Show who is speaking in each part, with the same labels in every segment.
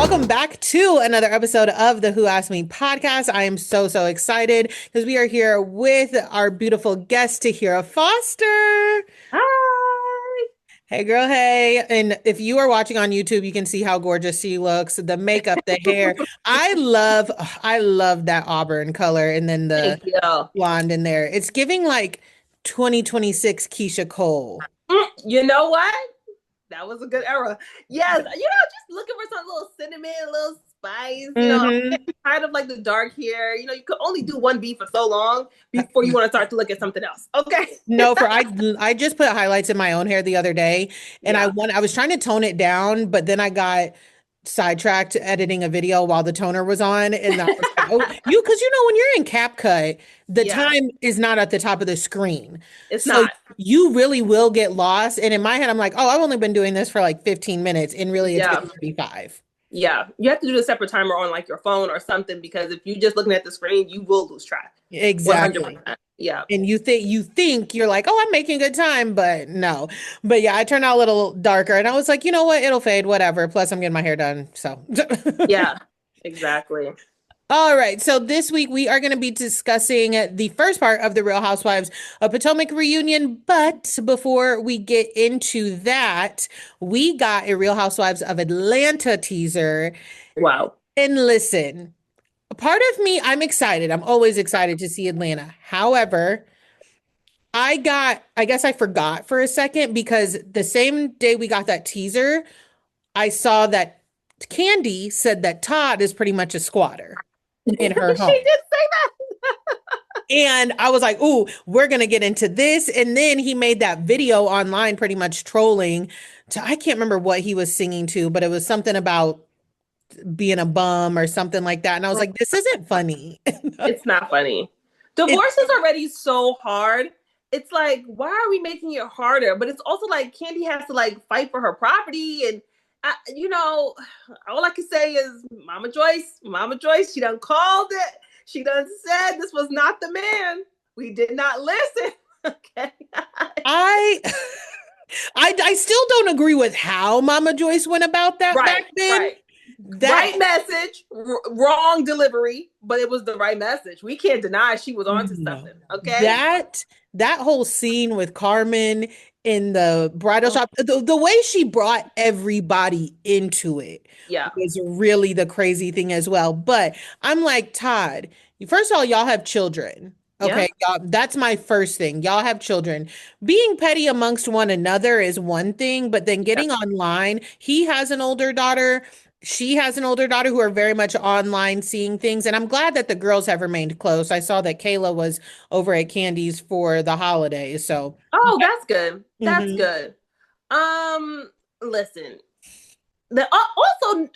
Speaker 1: welcome back to another episode of the Who Asked Me podcast. I am so excited because we are here with our beautiful guest, Tahira Foster.
Speaker 2: Hi.
Speaker 1: Hey, girl, hey. And if you are watching on YouTube, you can see how gorgeous she looks, the makeup, the hair. I love that auburn color and then the
Speaker 2: Thank you.
Speaker 1: blonde in there. It's giving like 2026 Keisha Cole.
Speaker 2: You know what? That was a good era. Yes, just looking for some little cinnamon, a little spice. I'm
Speaker 1: Hmm.
Speaker 2: getting tired of like the dark hair. You could only do one beat for so long before you want to start to look at something else. Okay.
Speaker 1: No, I just put highlights in my own hair the other day and
Speaker 2: Yeah.
Speaker 1: I was trying to tone it down, but then I got sidetracked editing a video while the toner was on and I was like, oh, because when you're in CapCut, the
Speaker 2: Yeah.
Speaker 1: time is not at the top of the screen.
Speaker 2: It's
Speaker 1: So
Speaker 2: not.
Speaker 1: you really will get lost. And in my head, I'm like, oh, I've only been doing this for like 15 minutes and really it's
Speaker 2: Yeah.
Speaker 1: been 35.
Speaker 2: Yeah. You have to do a separate timer on like your phone or something because if you're just looking at the screen, you will lose track.
Speaker 1: Exactly.
Speaker 2: 100%. Yeah.
Speaker 1: And you think you're like, oh, I'm making good time, but no. But yeah, I turned out a little darker and I was like, you know what? It'll fade, whatever. Plus, I'm getting my hair done. So
Speaker 2: Yeah. Exactly.
Speaker 1: all right. So this week we are going to be discussing the first part of the Real Housewives of Potomac reunion. But before we get into that, we got a Real Housewives of Atlanta teaser.
Speaker 2: Wow.
Speaker 1: And listen, a part of me, I'm excited. I'm always excited to see Atlanta. However, I guess I forgot for a second because the same day we got that teaser, I saw that Candy said that Todd is pretty much a squatter
Speaker 2: She
Speaker 1: in
Speaker 2: did
Speaker 1: her home.
Speaker 2: say that.
Speaker 1: And I was like, ooh, we're gonna get into this. And then he made that video online pretty much trolling to I can't remember what he was singing to, but it was something about being a bum or something like that. And I was like, this isn't funny.
Speaker 2: It's not funny.
Speaker 1: It,
Speaker 2: Divorce is already so hard. It's like, why are we making it harder? But it's also like Candy has to like fight for her property. And, all I can say is Mama Joyce, she done called it. She done said this was not the man. We did not listen. Okay.
Speaker 1: I I still don't agree with how Mama Joyce went about that
Speaker 2: Right,
Speaker 1: back then.
Speaker 2: right.
Speaker 1: That
Speaker 2: Right message, wrong delivery, but it was the right message. We can't deny she was onto
Speaker 1: no.
Speaker 2: something. Okay.
Speaker 1: That whole scene with Carmen in the bridal
Speaker 2: Oh,
Speaker 1: shop, the way she brought everybody into it
Speaker 2: yeah.
Speaker 1: was really the crazy thing as well. But I'm like, Todd, first of all, y'all have children.
Speaker 2: Yeah.
Speaker 1: Okay, y'all, that's my first thing. Y'all have children. Being petty amongst one another is one thing, but then
Speaker 2: Yeah.
Speaker 1: getting online, he has an older daughter. She has an older daughter who are very much online seeing things. And I'm glad that the girls have remained close. I saw that Kayla was over at Candy's for the holidays. So,
Speaker 2: Oh, that's good. That's
Speaker 1: mhm.
Speaker 2: good. Listen. Also,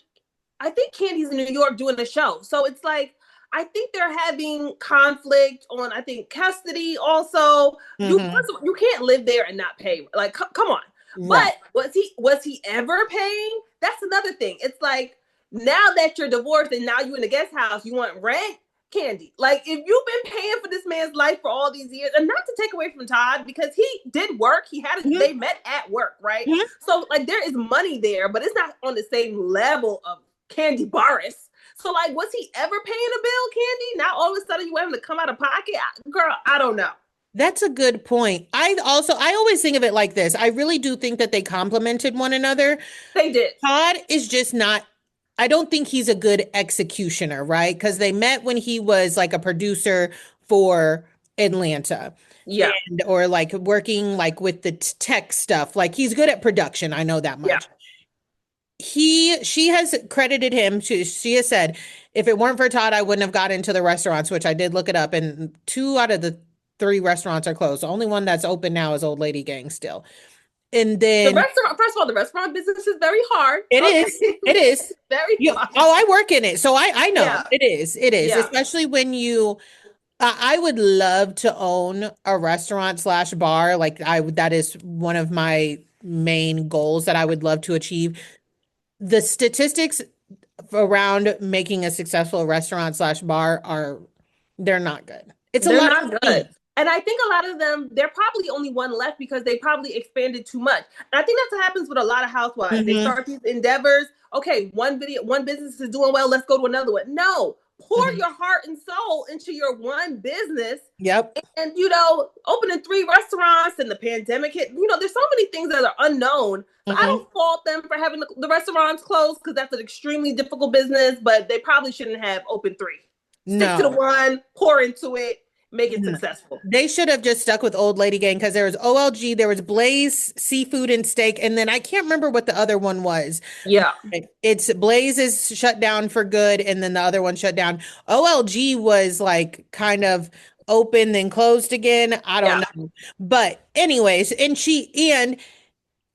Speaker 2: I think Candy's in New York doing a show, so it's like I think they're having conflict on. I think custody. Also, you
Speaker 1: Mhm.
Speaker 2: first of all, you can't live there and not pay. Like, come on.
Speaker 1: Right.
Speaker 2: But was he ever paying? That's another thing. It's like now that you're divorced and now you're in the guest house, you want rent. Candy, like if you've been paying for this man's life for all these years, and not to take away from Todd because he did work,
Speaker 1: Mhm.
Speaker 2: they met at work, right?
Speaker 1: Mhm.
Speaker 2: So like there is money there, but it's not on the same level of Candy Barris. So like, was he ever paying a bill, Candy? Now all of a sudden you want him to come out of pocket, girl? I don't know.
Speaker 1: That's a good point. I always think of it like this. I really do think that they complemented one another.
Speaker 2: They did.
Speaker 1: Todd is just not, I don't think he's a good executioner, right? Because they met when he was like a producer for Atlanta
Speaker 2: Yeah,
Speaker 1: and or like working like with the tech stuff. Like he's good at production. I know that
Speaker 2: yeah,
Speaker 1: much. She has credited him to, she has said, if it weren't for Todd, I wouldn't have got into the restaurants, which I did look it up. And two out of the three restaurants are closed. The only one that's open now is Old Lady Gang still. And
Speaker 2: the
Speaker 1: then
Speaker 2: restaurant. First of all, the restaurant business is very hard.
Speaker 1: it is.
Speaker 2: Okay,
Speaker 1: It is.
Speaker 2: very
Speaker 1: You,
Speaker 2: hard.
Speaker 1: oh, I work in it. So I know
Speaker 2: Yeah,
Speaker 1: it is. It is.
Speaker 2: yeah.
Speaker 1: Especially when you I would love to own a restaurant slash bar. Like that is one of my main goals that I would love to achieve. The statistics around making a successful restaurant slash bar are they're not good. It's a
Speaker 2: They're
Speaker 1: lot of
Speaker 2: not good.
Speaker 1: money.
Speaker 2: And I think a lot of them, they're probably only one left because they probably expanded too much. And I think that's what happens with a lot of housewives. They
Speaker 1: Hmm.
Speaker 2: start these endeavors. Okay, one business is doing well. Let's go to another one. No, pour
Speaker 1: Hmm.
Speaker 2: your heart and soul into your one business.
Speaker 1: Yep.
Speaker 2: And opening 3 restaurants and the pandemic hit. There's so many things that are unknown. So I
Speaker 1: Hmm.
Speaker 2: don't fault them for having the restaurants closed because that's an extremely difficult business. But they probably shouldn't have opened 3. Stick to the
Speaker 1: No.
Speaker 2: one, pour into it, make it
Speaker 1: No.
Speaker 2: successful.
Speaker 1: They should have just stuck with Old Lady Gang because there was OLG, there was Blaze Seafood and Steak, and then I can't remember what the other one was.
Speaker 2: Yeah.
Speaker 1: It's Blaze is shut down for good, and then the other one shut down. OLG was like kind of open then closed again. I don't
Speaker 2: Yeah.
Speaker 1: know. But anyways, and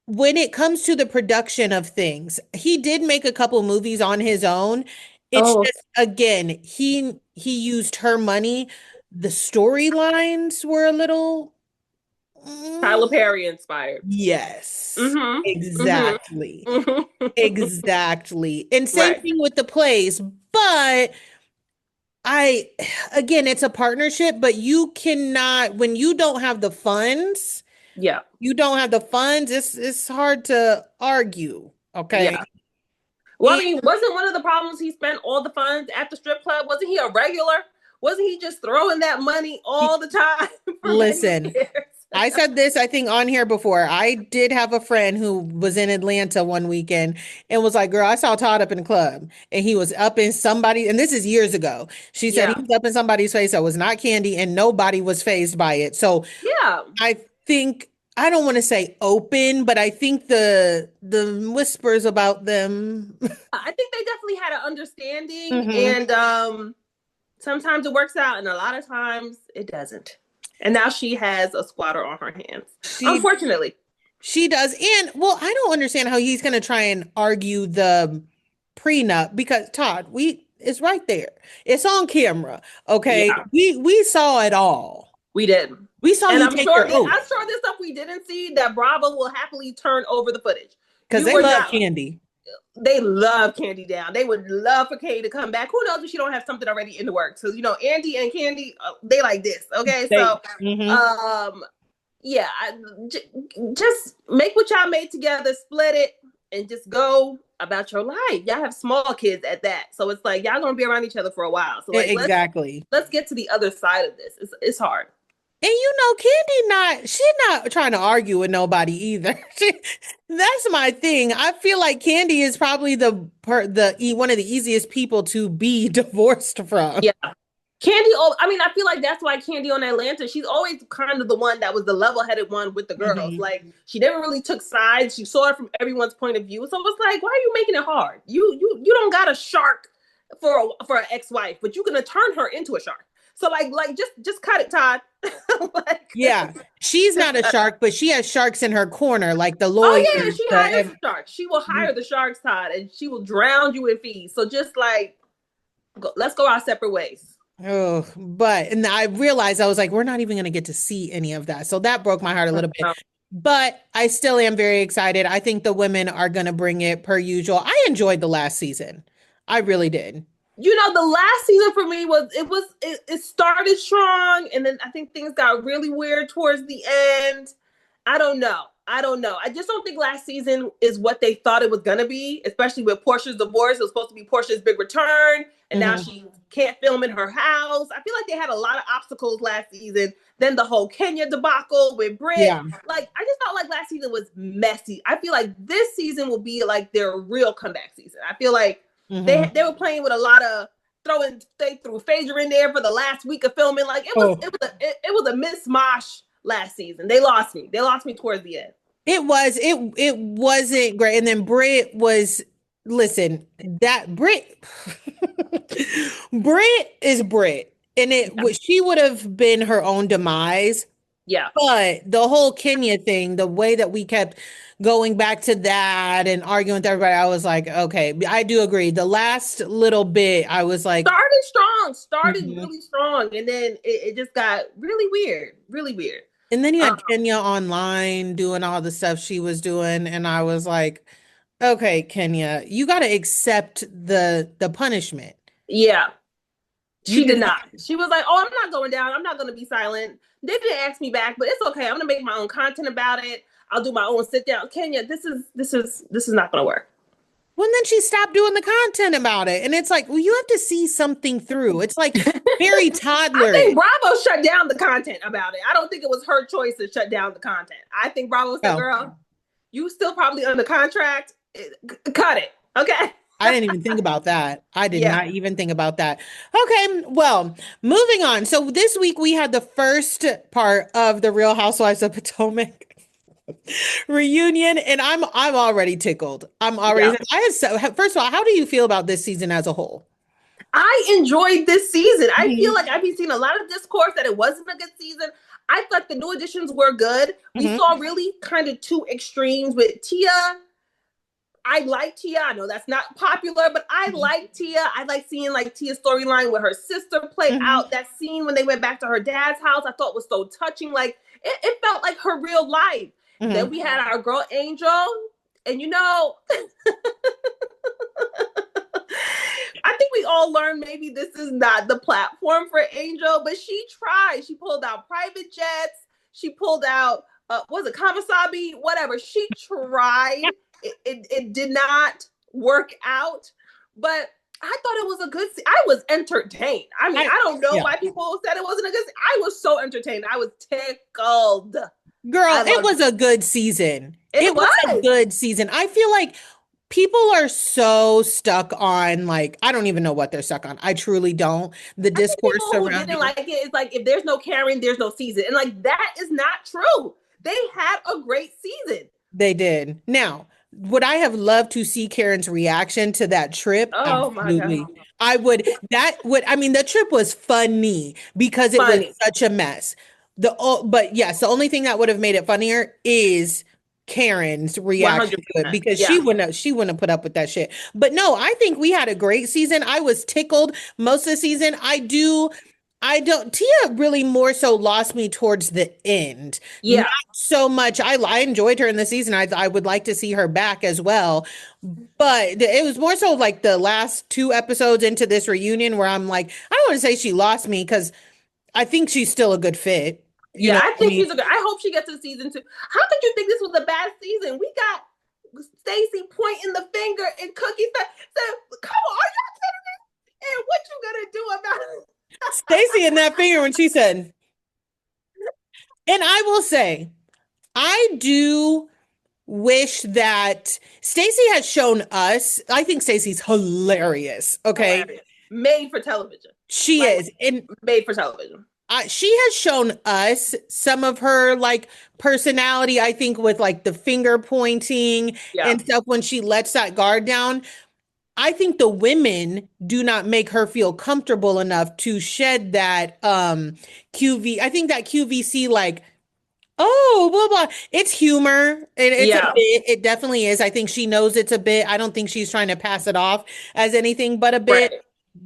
Speaker 1: when it comes to the production of things, he did make a couple movies on his own. It's
Speaker 2: Oh,
Speaker 1: just again, he used her money. The storylines were a little
Speaker 2: Tyler
Speaker 1: mm,
Speaker 2: Perry inspired.
Speaker 1: yes,
Speaker 2: Mm-hmm.
Speaker 1: exactly.
Speaker 2: Mm-hmm. Mm-hmm.
Speaker 1: Exactly. And same
Speaker 2: Right.
Speaker 1: thing with the plays, but I again, it's a partnership, but you cannot when you don't have the funds,
Speaker 2: Yeah.
Speaker 1: it's hard to argue, okay?
Speaker 2: Yeah. Well, I mean, wasn't one of the problems he spent all the funds at the strip club? Wasn't he a regular? Wasn't he just throwing that money all the time for many
Speaker 1: Listen,
Speaker 2: years?
Speaker 1: I said this, I think, on here before. I did have a friend who was in Atlanta one weekend and was like, Girl, I saw Todd up in the club. And he was up in somebody, and this is years ago. She said he
Speaker 2: Yeah.
Speaker 1: was up in somebody's face that was not Candy, and nobody was fazed by it. So
Speaker 2: Yeah.
Speaker 1: I think, I don't want to say open, but I think the whispers about them.
Speaker 2: I think they definitely had an understanding,
Speaker 1: Mhm.
Speaker 2: and sometimes it works out, and a lot of times it doesn't. And now she has a squatter on her hands,
Speaker 1: She
Speaker 2: unfortunately.
Speaker 1: She does. And well, I don't understand how he's going to try and argue the prenup because Todd, we it's right there. It's on camera. Okay.
Speaker 2: Yeah,
Speaker 1: We saw it all.
Speaker 2: we did.
Speaker 1: We saw
Speaker 2: And
Speaker 1: you take your oath
Speaker 2: I'm sure there's stuff we didn't see that Bravo will happily turn over the footage.
Speaker 1: because
Speaker 2: You
Speaker 1: they
Speaker 2: were
Speaker 1: love
Speaker 2: not.
Speaker 1: Candy.
Speaker 2: They love Candy Down. They would love for Katie to come back. Who knows if she don't have something already in the works? Because Andy and Candy, they like this. Okay,
Speaker 1: They
Speaker 2: so
Speaker 1: hmm
Speaker 2: um, yeah, just make what y'all made together, split it, and just go about your life. Y'all have small kids at that, so it's like y'all gonna be around each other for a while. So like
Speaker 1: exactly.
Speaker 2: let's get to the other side of this. It's hard.
Speaker 1: And Candy she's not trying to argue with nobody either. That's my thing. I feel like Candy is probably one of the easiest people to be divorced from.
Speaker 2: Yeah. Candy, I mean, I feel like that's why Candy on Atlanta, she's always kind of the one that was the level-headed one with the girls.
Speaker 1: Mhm.
Speaker 2: Like she never really took sides. She saw it from everyone's point of view. So it was like, why are you making it hard? You don't got a shark for an ex-wife, but you're gonna turn her into a shark. So like just cut it, Todd. Like,
Speaker 1: Yeah, she's not a shark, but she has sharks in her corner, like the
Speaker 2: oh yeah,
Speaker 1: lawyers.
Speaker 2: she hires the sharks. She will hire the sharks, Todd, and she will drown you in fees. So just like let's go our separate ways.
Speaker 1: Oh, and I realized I was like, we're not even going to get to see any of that. So that broke my heart a little bit. But I still am very excited. I think the women are going to bring it per usual. I enjoyed the last season. I really did.
Speaker 2: The last season for me it started strong, and then I think things got really weird towards the end. I don't know. I just don't think last season is what they thought it was gonna be, especially with Portia's divorce. It was supposed to be Portia's big return, and now
Speaker 1: Hmm.
Speaker 2: she can't film in her house. I feel like they had a lot of obstacles last season. Then the whole Kenya debacle with Britt.
Speaker 1: Yeah.
Speaker 2: Like I just felt like last season was messy. I feel like this season will be like their real comeback season. I feel like
Speaker 1: Hmm.
Speaker 2: they were playing with a lot of they threw Phaedra in there for the last week of filming. Like
Speaker 1: Oh,
Speaker 2: it was a mismatch last season. They lost me. They lost me towards the end.
Speaker 1: it wasn't great. And then Britt was, listen, that Britt, Britt is Britt. And
Speaker 2: Yeah.
Speaker 1: she would have been her own demise.
Speaker 2: Yeah.
Speaker 1: But the whole Kenya thing, the way that we kept going back to that and arguing with everybody, I was like, okay, I do agree. The last little bit, I was like,
Speaker 2: Started
Speaker 1: mhm.
Speaker 2: really strong, and then it just got really weird.
Speaker 1: And then you
Speaker 2: Um,
Speaker 1: had Kenya online doing all the stuff she was doing, and I was like, okay, Kenya, you got to accept the punishment.
Speaker 2: yeah,
Speaker 1: You
Speaker 2: She
Speaker 1: did
Speaker 2: did
Speaker 1: not.
Speaker 2: not. She was like, "Oh, I'm not going down. I'm not going to be silent." They didn't ask me back, but it's okay. I'm going to make my own content about it. I'll do my own sit down. Kenya, this is not going to work.
Speaker 1: Well, then she stopped doing the content about it. And it's like, well, you have to see something through. It's like very
Speaker 2: I think
Speaker 1: toddlerish.
Speaker 2: Bravo shut down the content about it. I don't think it was her choice to shut down the content. I think Bravo said,
Speaker 1: Oh,
Speaker 2: "Girl, you still probably under contract. Cut it." Okay.
Speaker 1: I didn't even think about that. I did
Speaker 2: Yeah.
Speaker 1: not even think about that. Okay, well, moving on. So this week we had the first part of the Real Housewives of Potomac reunion, and I'm already tickled. I'm already
Speaker 2: Yeah.
Speaker 1: I had so first of all, how do you feel about this season as a whole?
Speaker 2: I enjoyed this season. I feel
Speaker 1: Hmm.
Speaker 2: like I've been seeing a lot of discourse that it wasn't a good season. I thought the new additions were good. We
Speaker 1: Hmm.
Speaker 2: saw really kind of two extremes with Tia. I like Tia. I know that's not popular, but I like Tia. I like seeing like Tia's storyline with her sister play
Speaker 1: Hmm.
Speaker 2: out. That scene when they went back to her dad's house, I thought was so touching. Like it felt like her real life. Then
Speaker 1: Hmm.
Speaker 2: we had our girl Angel, and I think we all learned maybe this is not the platform for Angel, but she tried. She pulled out private jets. She pulled out, was it Kamasabi? Whatever. She tried. It did not work out, but I thought it was a good. I was entertained. I mean,
Speaker 1: I
Speaker 2: I don't know
Speaker 1: Yeah.
Speaker 2: why people said it wasn't a good. I was so entertained. I was tickled.
Speaker 1: Girl,
Speaker 2: I
Speaker 1: it
Speaker 2: loved
Speaker 1: was a good season.
Speaker 2: it.
Speaker 1: It
Speaker 2: It
Speaker 1: was a
Speaker 2: was.
Speaker 1: good season. I feel like people are so stuck on like I don't even know what they're stuck on. I truly don't. The
Speaker 2: I think
Speaker 1: discourse
Speaker 2: people who didn't
Speaker 1: surrounding.
Speaker 2: like it is like if there's no Karen, there's no season, and like that is not true. They had a great season.
Speaker 1: They did. Now, would I have loved to see Karen's reaction to that trip?
Speaker 2: Oh my god,
Speaker 1: Absolutely. I would, I mean, the trip was funny because it was
Speaker 2: funny,
Speaker 1: such a mess. But yes, the only thing that would have made it funnier is Karen's
Speaker 2: one
Speaker 1: reaction
Speaker 2: hundred
Speaker 1: to it
Speaker 2: percent.
Speaker 1: because
Speaker 2: Yeah,
Speaker 1: she wouldn't have put up with that shit. But no, I think we had a great season. I was tickled most of the season. I don't, Tia really more so lost me towards the end. Not
Speaker 2: yeah,
Speaker 1: so much. I enjoyed her in the season. I would like to see her back as well. But it was more so like the last two episodes into this reunion where I'm like, I don't want to say she lost me because I think she's still a good fit. You
Speaker 2: yeah.
Speaker 1: know
Speaker 2: I
Speaker 1: what I
Speaker 2: think
Speaker 1: mean?
Speaker 2: she's a good. I hope she gets to season 2. How could you think this was a bad season? We got Stacey pointing the finger and Cookie said, "Come on, are you kidding me? And what you gonna do about it?"
Speaker 1: Stacey in that finger when she said, and I will say, I do wish that Stacey has shown us, I think Stacey's hilarious. Okay.
Speaker 2: Hilarious, made for television,
Speaker 1: She
Speaker 2: like
Speaker 1: is. And
Speaker 2: made for television.
Speaker 1: she has shown us some of her like personality, I think, with like the finger pointing
Speaker 2: Yeah,
Speaker 1: and stuff when she lets that guard down. I think the women do not make her feel comfortable enough to shed that QV. I think that QVC like, oh, blah blah. It's humor. It's a
Speaker 2: yeah,
Speaker 1: bit. It definitely is. I think she knows it's a bit. I don't think she's trying to pass it off as anything but a bit.
Speaker 2: right.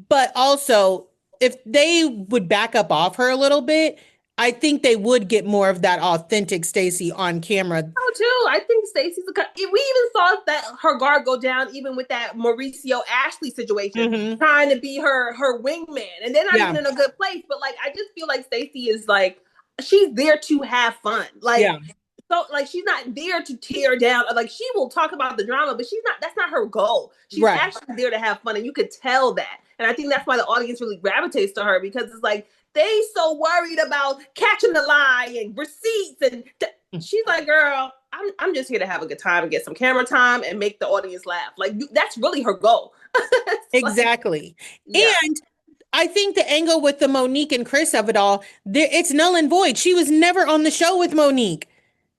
Speaker 1: But also, if they would back up off her a little bit, I think they would get more of that authentic Stacey on camera.
Speaker 2: Oh, too. I think Stacey's a. We even saw that her guard go down, even with that Mauricio Ashley situation,
Speaker 1: Hmm.
Speaker 2: trying to be her wingman, and they're not even
Speaker 1: Yeah,
Speaker 2: in a good place. But like, I just feel like Stacey is like she's there to have fun. Like,
Speaker 1: yeah,
Speaker 2: so like she's not there to tear down. Like she will talk about the drama, but she's not. That's not her goal. She's
Speaker 1: right.
Speaker 2: actually there to have fun, and you could tell that. And I think that's why the audience really gravitates to her because it's like they so worried about catching the lie and receipts and she's like, girl, I'm just here to have a good time and get some camera time and make the audience laugh. Like that's really her goal. Like,
Speaker 1: Exactly.
Speaker 2: yeah,
Speaker 1: And I think the angle with the Monique and Chris of it all, it's null and void. She was never on the show with Monique.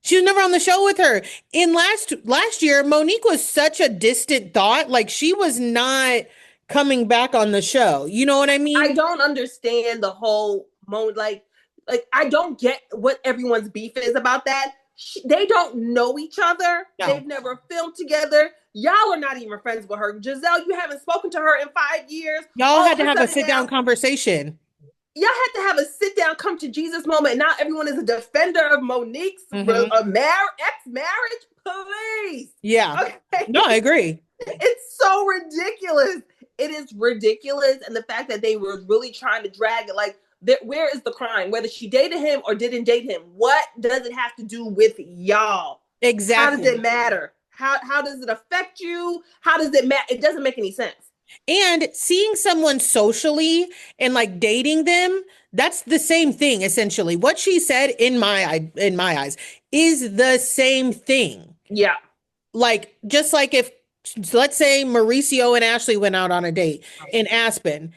Speaker 1: She was never on the show with her. In last year, Monique was such a distant thought. Like she was not coming back on the show. You know what I
Speaker 2: I
Speaker 1: mean?
Speaker 2: don't understand the whole moment. Like I don't get what everyone's beef is about that. They don't know each other.
Speaker 1: No.
Speaker 2: They've never filmed together. Y'all are not even friends with her. Gizelle, you haven't spoken to her in 5 years.
Speaker 1: Y'all
Speaker 2: All
Speaker 1: had
Speaker 2: of
Speaker 1: to
Speaker 2: a
Speaker 1: have a
Speaker 2: sudden
Speaker 1: sit down
Speaker 2: now,
Speaker 1: conversation.
Speaker 2: y'all had to have a sit down, come to Jesus moment. And now everyone is a defender of Monique's
Speaker 1: Hmm.
Speaker 2: ex marriage. Please.
Speaker 1: Yeah.
Speaker 2: Okay.
Speaker 1: No, I agree.
Speaker 2: It's so ridiculous. it is ridiculous. And the fact that they were really trying to drag it, like, where is the crime? Whether she dated him or didn't date him, what does it have to do with y'all? How does it
Speaker 1: Exactly.
Speaker 2: matter? How does it affect you? How does it matter? It doesn't make any sense.
Speaker 1: And seeing someone socially and like dating them, that's the same thing essentially. What she said in my eyes is the same thing.
Speaker 2: Yeah.
Speaker 1: Like just like if let's say Mauricio and Ashley went out on a date in Aspen.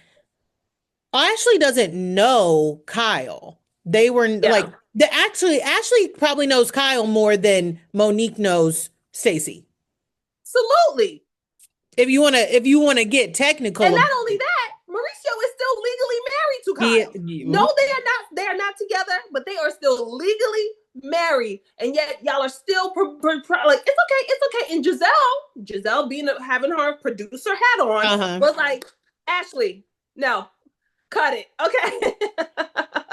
Speaker 1: Ashley doesn't know Kyle. They were like
Speaker 2: Yeah.
Speaker 1: Ashley probably knows Kyle more than Monique knows Stacey.
Speaker 2: Absolutely.
Speaker 1: If you want to get
Speaker 2: And
Speaker 1: technical
Speaker 2: not
Speaker 1: about
Speaker 2: only
Speaker 1: it.
Speaker 2: that, Mauricio is still legally married to
Speaker 1: He,
Speaker 2: Kyle. No, they are not together, but they are still legally married. And yet y'all are still like, it's okay. And Gizelle being having her producer hat on,
Speaker 1: uh-huh.
Speaker 2: was like, Ashley, no, cut it. Okay.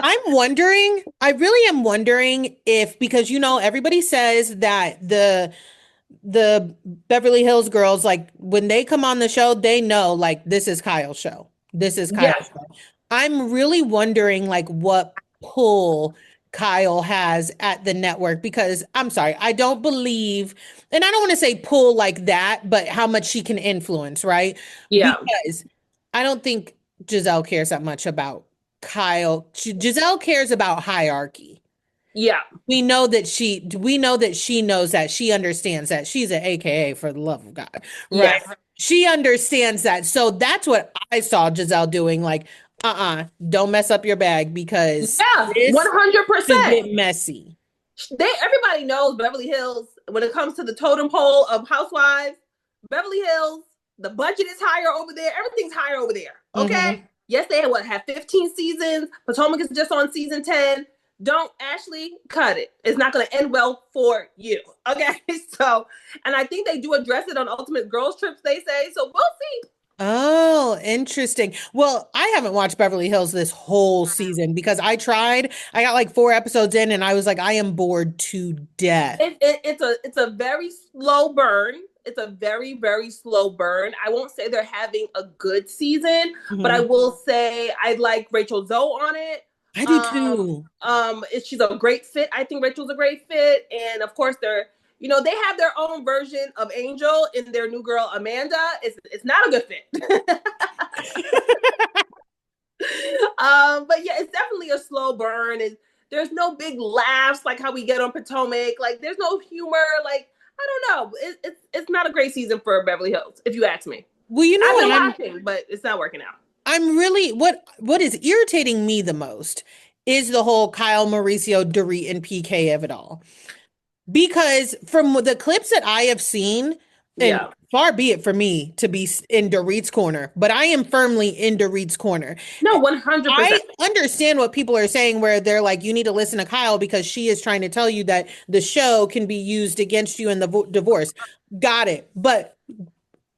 Speaker 1: I really am wondering if because everybody says that the Beverly Hills girls, like when they come on the show, they know like this is Kyle's show. This is Kyle's
Speaker 2: Yes.
Speaker 1: show. I'm really wondering like what pull Kyle has at the network because I'm sorry, I don't believe, and I don't want to say pull like that, but how much she can influence, right?
Speaker 2: Yeah.
Speaker 1: Because I don't think Gizelle cares that much about Kyle. Gizelle cares about hierarchy.
Speaker 2: Yeah.
Speaker 1: We know that she knows that she understands that she's an AKA for the love of God, right?
Speaker 2: Yes.
Speaker 1: She understands that. So that's what I saw Gizelle doing. Like, don't mess up your bag because
Speaker 2: Yeah.
Speaker 1: this could
Speaker 2: 100%.
Speaker 1: get messy.
Speaker 2: Everybody knows Beverly Hills when it comes to the totem pole of housewives. Beverly Hills, the budget is higher over there. Everything's higher over there. Okay.
Speaker 1: Hmm.
Speaker 2: Yes, they have 15 seasons. Potomac is just on season 10. Don't Ashley cut it. It's not going to end well for you. Okay. So, and I think they do address it on Ultimate Girls Trips, they say. So we'll see.
Speaker 1: Oh, interesting. Well, I haven't watched Beverly Hills this whole season because I tried. I got like 4 episodes in and I was like, I am bored to death.
Speaker 2: It's a very slow burn. It's a very, very slow burn. I won't say they're having a good season, but I
Speaker 1: Mhm.
Speaker 2: will say I like Rachel Zoe on it.
Speaker 1: I do too.
Speaker 2: She's a great fit. I think Rachel's a great fit, and of course they have their own version of Angel in their new girl Amanda. It's not a good fit. But yeah, it's definitely a slow burn. And there's no big laughs like how we get on Potomac. Like there's no humor. Like I don't know. It's not a great season for Beverly Hills, if you ask me.
Speaker 1: Well, you know
Speaker 2: I've been
Speaker 1: what
Speaker 2: watching, but it's not working out.
Speaker 1: I'm really what is irritating me the most is the whole Kyle Mauricio, Dorit, and PK of it all. Because from the clips that I have seen, and
Speaker 2: Yeah.
Speaker 1: far be it for me to be in Dorit's corner, but I am firmly in Dorit's corner.
Speaker 2: No, 100%.
Speaker 1: I understand what people are saying where they're like, you need to listen to Kyle because she is trying to tell you that the show can be used against you in the divorce. Got it. But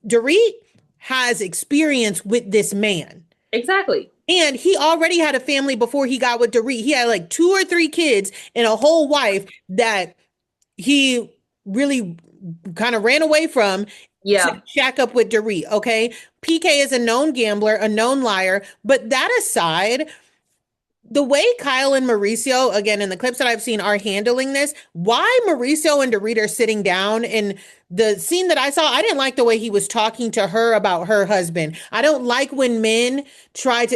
Speaker 1: Dorit has experience with this man.
Speaker 2: Exactly.
Speaker 1: And he already had a family before he got with Dorit. He had like 2 or 3 kids and a whole wife that he really kind of ran away from to
Speaker 2: Yeah.
Speaker 1: shack up with Dorit. Okay. PK is a known gambler, a known liar. But that aside, the way Kyle and Mauricio, again, in the clips that I've seen, are handling this, why Mauricio and Dorit are sitting down in the scene that I saw, I didn't like the way he was talking to her about her husband. I don't like when men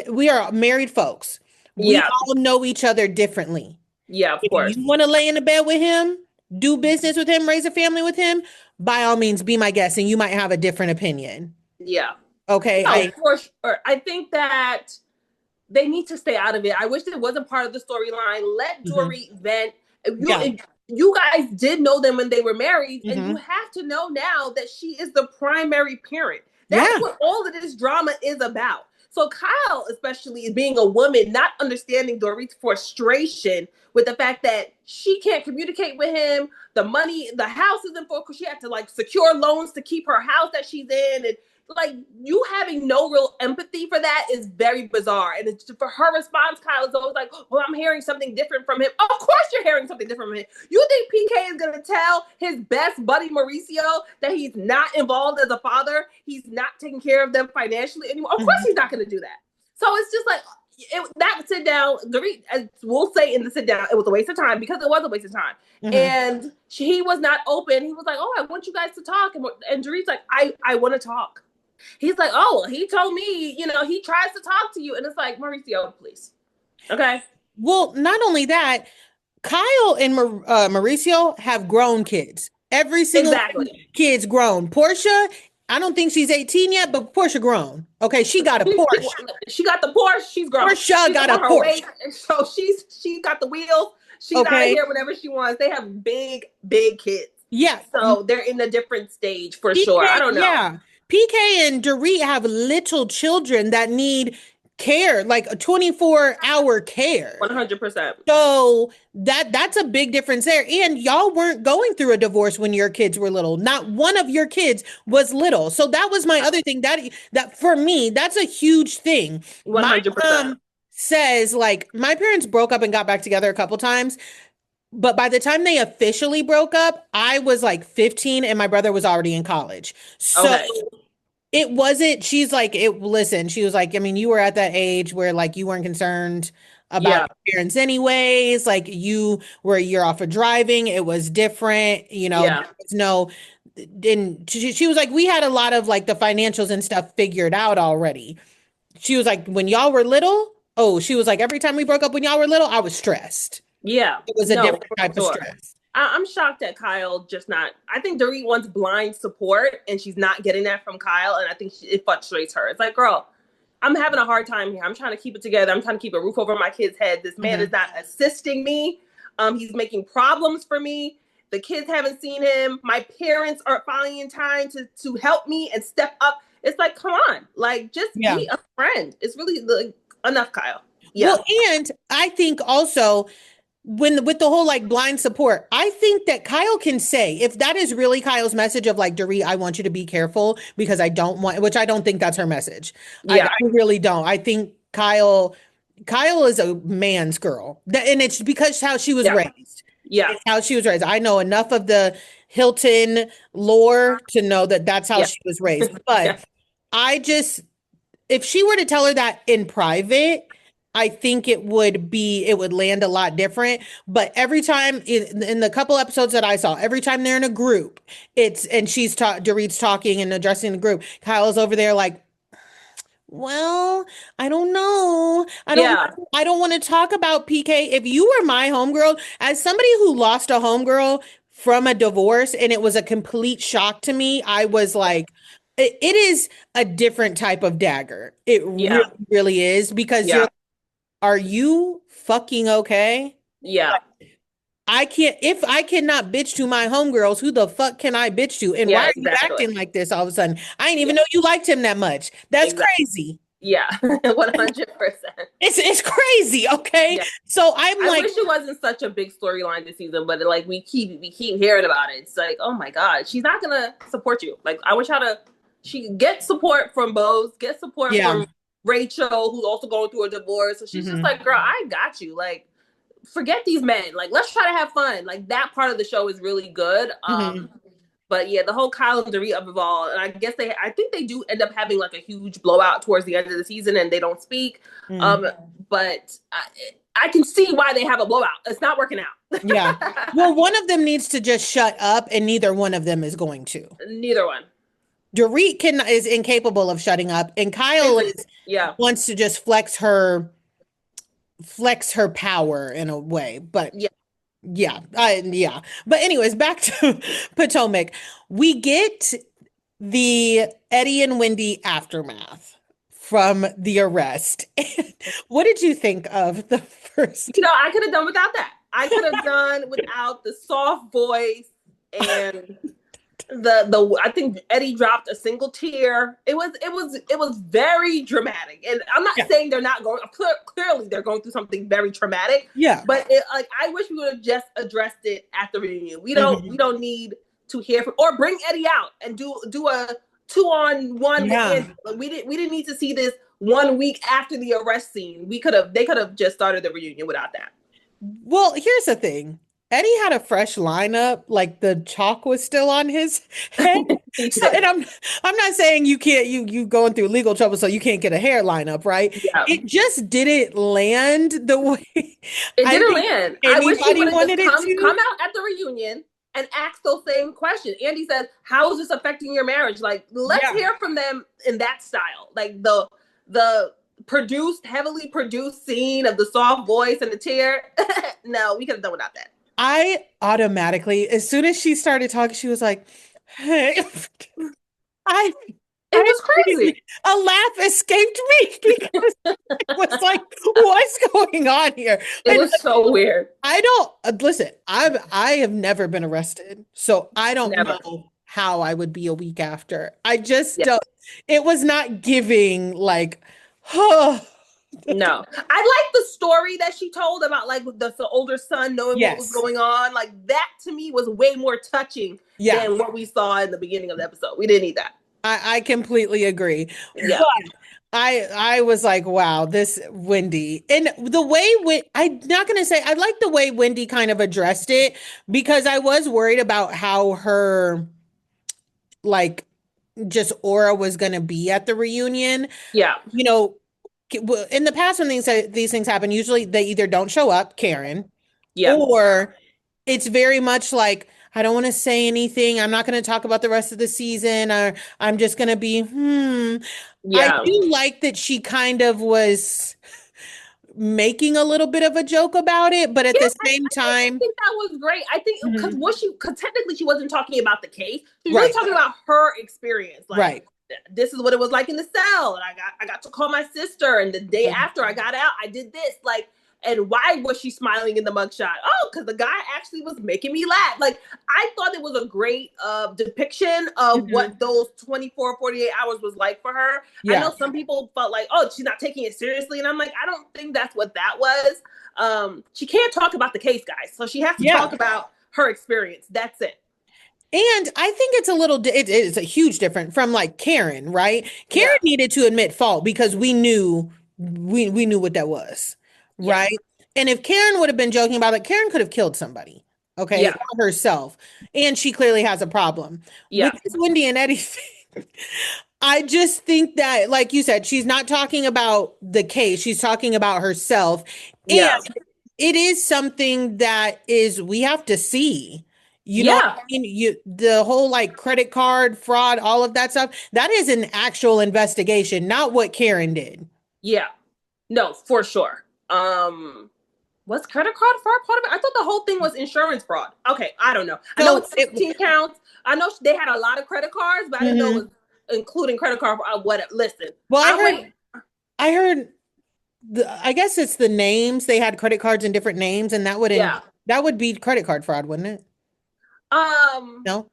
Speaker 1: we are married folks. We
Speaker 2: Yeah.
Speaker 1: all know each other differently.
Speaker 2: Yeah, of
Speaker 1: If
Speaker 2: course.
Speaker 1: you want to lay in the bed with him, do business with him, raise a family with him, by all means, be my guest, and you might have a different opinion.
Speaker 2: Yeah.
Speaker 1: Okay.
Speaker 2: No, for sure. I think that they need to stay out of it. I wish it wasn't part of the storyline. Let
Speaker 1: Mhm.
Speaker 2: Dory vent.
Speaker 1: Yeah.
Speaker 2: If you guys did know them when they were married, and you
Speaker 1: Hmm.
Speaker 2: have to know now that she is the primary parent. That's
Speaker 1: Yeah.
Speaker 2: what all of this drama is about. So Kyle, especially, is being a woman, not understanding Dorit's frustration with the fact that she can't communicate with him. The money, the house isn't for because she had to like secure loans to keep her house that she's in, and like you having no real empathy for that is very bizarre. And it's, for her response, Kyle is always like, well, I'm hearing something different from him. Of course you're hearing something different from him. You think PK is going to tell his best buddy Mauricio that he's not involved as a father? He's not taking care of them financially anymore? Of course he's not going to do that. So it's just like, that sit down, Dorit, as we'll say in the sit down, it was a waste of time because it was a waste of time. And he was not open. He was like, oh, I want you guys to talk. And Dorit's like, I want to talk. He's like, oh, he told me, you know, he tries to talk to you. And it's like, Mauricio, please. Okay.
Speaker 1: Well, not only that, Kyle and Mauricio have grown kids. Every single kid's grown. Portia, I don't think she's 18 yet, but Portia grown. Okay, she got a Porsche.
Speaker 2: She got the Porsche. She's grown.
Speaker 1: Portia got a Porsche.
Speaker 2: So she got the wheels. She's out of here whenever she wants. They have big kids. Yeah. So they're in a different stage for sure. I don't know. Yeah.
Speaker 1: PK and Dorit have little children that need care, like a 24-hour care.
Speaker 2: 100%.
Speaker 1: So that's a big difference there. And y'all weren't going through a divorce when your kids were little. Not one of your kids was little. So that was my other thing. That for me, that's a huge thing.
Speaker 2: 100%.
Speaker 1: My mom says, like, my parents broke up and got back together a couple times. But by the time they officially broke up, I was like 15 and my brother was already in college. So it wasn't, she's like, listen, she was like, I mean, you were at that age where like you weren't concerned about your parents anyways. Like you were a year off of driving. It was different, you know, there was no, and she was like, we had a lot of like the financials and stuff figured out already. She was like, when y'all were little, she was like, every time we broke up when y'all were little, I was stressed.
Speaker 2: Yeah.
Speaker 1: It was a different type of stress.
Speaker 2: I'm shocked at Kyle just not. I think Dorit wants blind support and she's not getting that from Kyle. And I think it frustrates her. It's like, girl, I'm having a hard time here. I'm trying to keep it together. I'm trying to keep a roof over my kid's head. This man is not assisting me. He's making problems for me. The kids haven't seen him. My parents aren't finally in time to help me and step up. It's like, come on, like just be a friend. It's really like, enough, Kyle. Yeah.
Speaker 1: Well, and I think also with the whole like blind support, I think that Kyle can say, if that is really Kyle's message of like, Dorit, I want you to be careful because I don't want, which I don't think that's her message. I really don't. I think Kyle is a man's girl. And it's because how she was raised.
Speaker 2: Yeah.
Speaker 1: It's how she was raised. I know enough of the Hilton lore to know that that's how she was raised. But if she were to tell her that in private, I think it would land a lot different. But every time in the couple episodes that I saw, every time they're in a group, Dorit's talking and addressing the group, Kyle's over there like, well, I don't know. I don't want to talk about PK. If you were my homegirl, as somebody who lost a homegirl from a divorce and it was a complete shock to me, I was like, it is a different type of dagger. It really is because are you fucking okay?
Speaker 2: Yeah.
Speaker 1: If I cannot bitch to my homegirls, who the fuck can I bitch to? And why are you acting like this all of a sudden? I didn't even know you liked him that much. That's crazy.
Speaker 2: Yeah, 100%.
Speaker 1: It's crazy, okay? Yeah. So I
Speaker 2: wish it wasn't such a big storyline this season, but like we keep hearing about it. It's like, oh my God, she's not gonna support you. Like I wish she get support from Bose, get support from Rachel, who's also going through a divorce. So she's just like, girl, I got you. Like, forget these men. Like, let's try to have fun. Like, that part of the show is really good. But yeah, the whole Kyle and Dorit of it all, and I think they do end up having like a huge blowout towards the end of the season, and they don't speak. But I can see why they have a blowout. It's not working out.
Speaker 1: Yeah. Well, one of them needs to just shut up, and neither one of them is going to.
Speaker 2: Neither one.
Speaker 1: Dorit is incapable of shutting up, and Kyle wants to just flex her power in a way. But but anyways, back to Potomac. We get the Eddie and Wendy aftermath from the arrest. What did you think of the first?
Speaker 2: I could have done without that. I could have done without the soft voice and I think Eddie dropped a single tear. It was very dramatic, and I'm not saying they're not going. Clearly, they're going through something very traumatic.
Speaker 1: Yeah,
Speaker 2: but I wish we would have just addressed it at the reunion. We don't need to hear from or bring Eddie out and do 2-on-1 with
Speaker 1: Yeah.
Speaker 2: Andy. Like, we didn't need to see this 1 week after the arrest scene. They could have just started the reunion without that.
Speaker 1: Well, here's the thing. Eddie had a fresh lineup, like the chalk was still on his head.
Speaker 2: He
Speaker 1: So,
Speaker 2: did.
Speaker 1: and I'm not saying you can't you going through legal trouble so you can't get a hair lineup, right?
Speaker 2: Yeah.
Speaker 1: It just didn't land the way
Speaker 2: It
Speaker 1: I
Speaker 2: didn't
Speaker 1: think
Speaker 2: land. I wish he
Speaker 1: anybody
Speaker 2: would have just
Speaker 1: wanted it
Speaker 2: come
Speaker 1: to.
Speaker 2: out at the reunion and ask those same questions. Andy says, "How is this affecting your marriage?" Like, let's
Speaker 1: Yeah.
Speaker 2: hear from them in that style. Like the heavily produced scene of the soft voice and the tear. No, we could have done without that.
Speaker 1: I automatically, as soon as she started talking, she was like, "Hey," I
Speaker 2: It
Speaker 1: I
Speaker 2: was
Speaker 1: immediately
Speaker 2: crazy.
Speaker 1: a laugh escaped me because it was like, what's going on here?
Speaker 2: It
Speaker 1: And
Speaker 2: was so weird.
Speaker 1: I don't listen, I have never been arrested, so I don't
Speaker 2: Never.
Speaker 1: know how I would be a week after. I just
Speaker 2: Yeah.
Speaker 1: don't. It was not giving like, oh,
Speaker 2: No, I like the story that she told about like the older son knowing what was
Speaker 1: yes,
Speaker 2: going on. Like that to me was way more touching
Speaker 1: yeah,
Speaker 2: than what we saw in the beginning of the episode. We didn't need that.
Speaker 1: I completely agree.
Speaker 2: Yeah,
Speaker 1: I was like, wow, this Wendy. And the way I'm not gonna say I like the way Wendy kind of addressed it because I was worried about how her like just aura was gonna be at the reunion.
Speaker 2: yeah,
Speaker 1: You know, in the past when these things happen, usually they either don't show up, Karen,
Speaker 2: yeah,
Speaker 1: or it's very much like I don't want to say anything. I'm not going to talk about the rest of the season, or I'm just going to be, hmm. I
Speaker 2: yeah.
Speaker 1: do like that she kind of was making a little bit of a joke about it, but at
Speaker 2: Yeah,
Speaker 1: the same
Speaker 2: I
Speaker 1: time,
Speaker 2: think that was great. I think because
Speaker 1: mhm,
Speaker 2: cause technically she wasn't talking about the case. She was really
Speaker 1: right,
Speaker 2: talking about her experience. Like
Speaker 1: right,
Speaker 2: this is what it was like in the cell, and I got to call my sister, and the day
Speaker 1: mhm,
Speaker 2: after I got out, I did this. Like, and why was she smiling in the mugshot? Oh, because the guy actually was making me laugh. Like, I thought it was a great depiction of
Speaker 1: mhm,
Speaker 2: what those 24, 48 hours was like for her. I
Speaker 1: yeah,
Speaker 2: know some people felt like, oh, she's not taking it seriously, and I'm like, I don't think that's what that was. She can't talk about the case, guys. So she has to
Speaker 1: yeah.
Speaker 2: talk about her experience. That's it.
Speaker 1: And I think it's a little, it is a huge difference from like Karen, right? Karen
Speaker 2: Yeah.
Speaker 1: needed to admit fault because we knew what that was,
Speaker 2: Yeah.
Speaker 1: right? And if Karen would have been joking about it, Karen could have killed somebody, okay,
Speaker 2: Yeah.
Speaker 1: or herself. And she clearly has a problem. With
Speaker 2: Yeah.
Speaker 1: this Wendy and Eddie thing, I just think that, like you said, she's not talking about the case, she's talking about herself. And
Speaker 2: Yeah.
Speaker 1: it is something that is we have to see. You know what
Speaker 2: Yeah.
Speaker 1: I mean? The whole like credit card fraud, all of that stuff, that is an actual investigation, not what Karen did.
Speaker 2: Yeah. No, for sure. Was credit card fraud part of it? I thought the whole thing was insurance fraud. Okay, I don't know. I know
Speaker 1: So
Speaker 2: it's
Speaker 1: it
Speaker 2: 16 counts. I know they had a lot of credit cards, but I didn't know it
Speaker 1: mhm.
Speaker 2: was including credit card. What? Listen,
Speaker 1: Well,
Speaker 2: I wait.
Speaker 1: I heard I guess it's the names. They had credit cards in different names, and
Speaker 2: Yeah.
Speaker 1: that would be credit card fraud, wouldn't it?
Speaker 2: Um.
Speaker 1: No?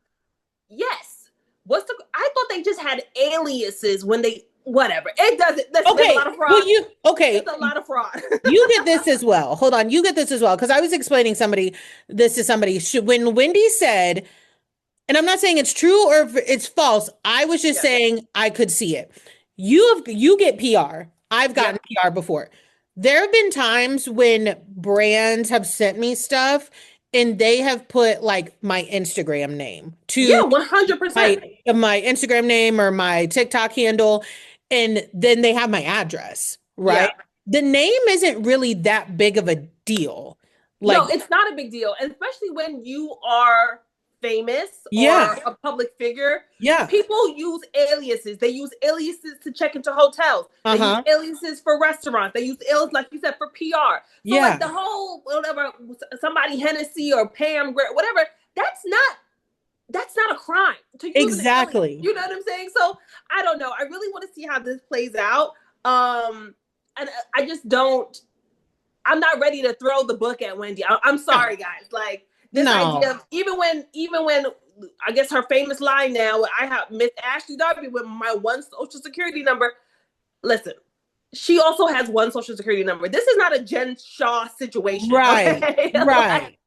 Speaker 2: Yes. What's the? I thought they just had aliases when they. Whatever. It doesn't. Listen, there's a
Speaker 1: Okay.
Speaker 2: lot of
Speaker 1: Well,
Speaker 2: fraud.
Speaker 1: okay.
Speaker 2: It's a lot of fraud.
Speaker 1: You get this as well. Hold on. You get this as well. Because I was explaining this to somebody. When Wendy said, and I'm not saying it's true or if it's false, I was just
Speaker 2: Yeah.
Speaker 1: saying I could see it. You get PR. I've
Speaker 2: Yeah.
Speaker 1: gotten PR before. There have been times when brands have sent me stuff and they have put like my Instagram name to
Speaker 2: Yeah. 100%.
Speaker 1: my Instagram name or my TikTok handle, and then they have my address, right?
Speaker 2: Yeah.
Speaker 1: The name isn't really that big of a deal.
Speaker 2: No,
Speaker 1: Like,
Speaker 2: it's not a big deal, and especially when you are famous
Speaker 1: yeah,
Speaker 2: or a public figure.
Speaker 1: yeah,
Speaker 2: People use aliases. They use aliases to check into hotels. They use
Speaker 1: uh-huh,
Speaker 2: aliases for restaurants. They use aliases, like you said, for PR. So, like
Speaker 1: yeah,
Speaker 2: the whole whatever, somebody Hennessy or Pam, whatever. That's not a crime to use an alias.
Speaker 1: exactly.
Speaker 2: You know what I'm saying? So I don't know. I really want to see how this plays out. And I just don't. I'm not ready to throw the book at Wendy. I'm
Speaker 1: No,
Speaker 2: sorry, guys. Like this idea
Speaker 1: no,
Speaker 2: of even when I guess her famous line now, I have Miss Ashley Darby with my one social security number. Listen, she also has one social security number. This is not a Jen Shaw situation,
Speaker 1: right,
Speaker 2: okay? Like,
Speaker 1: right,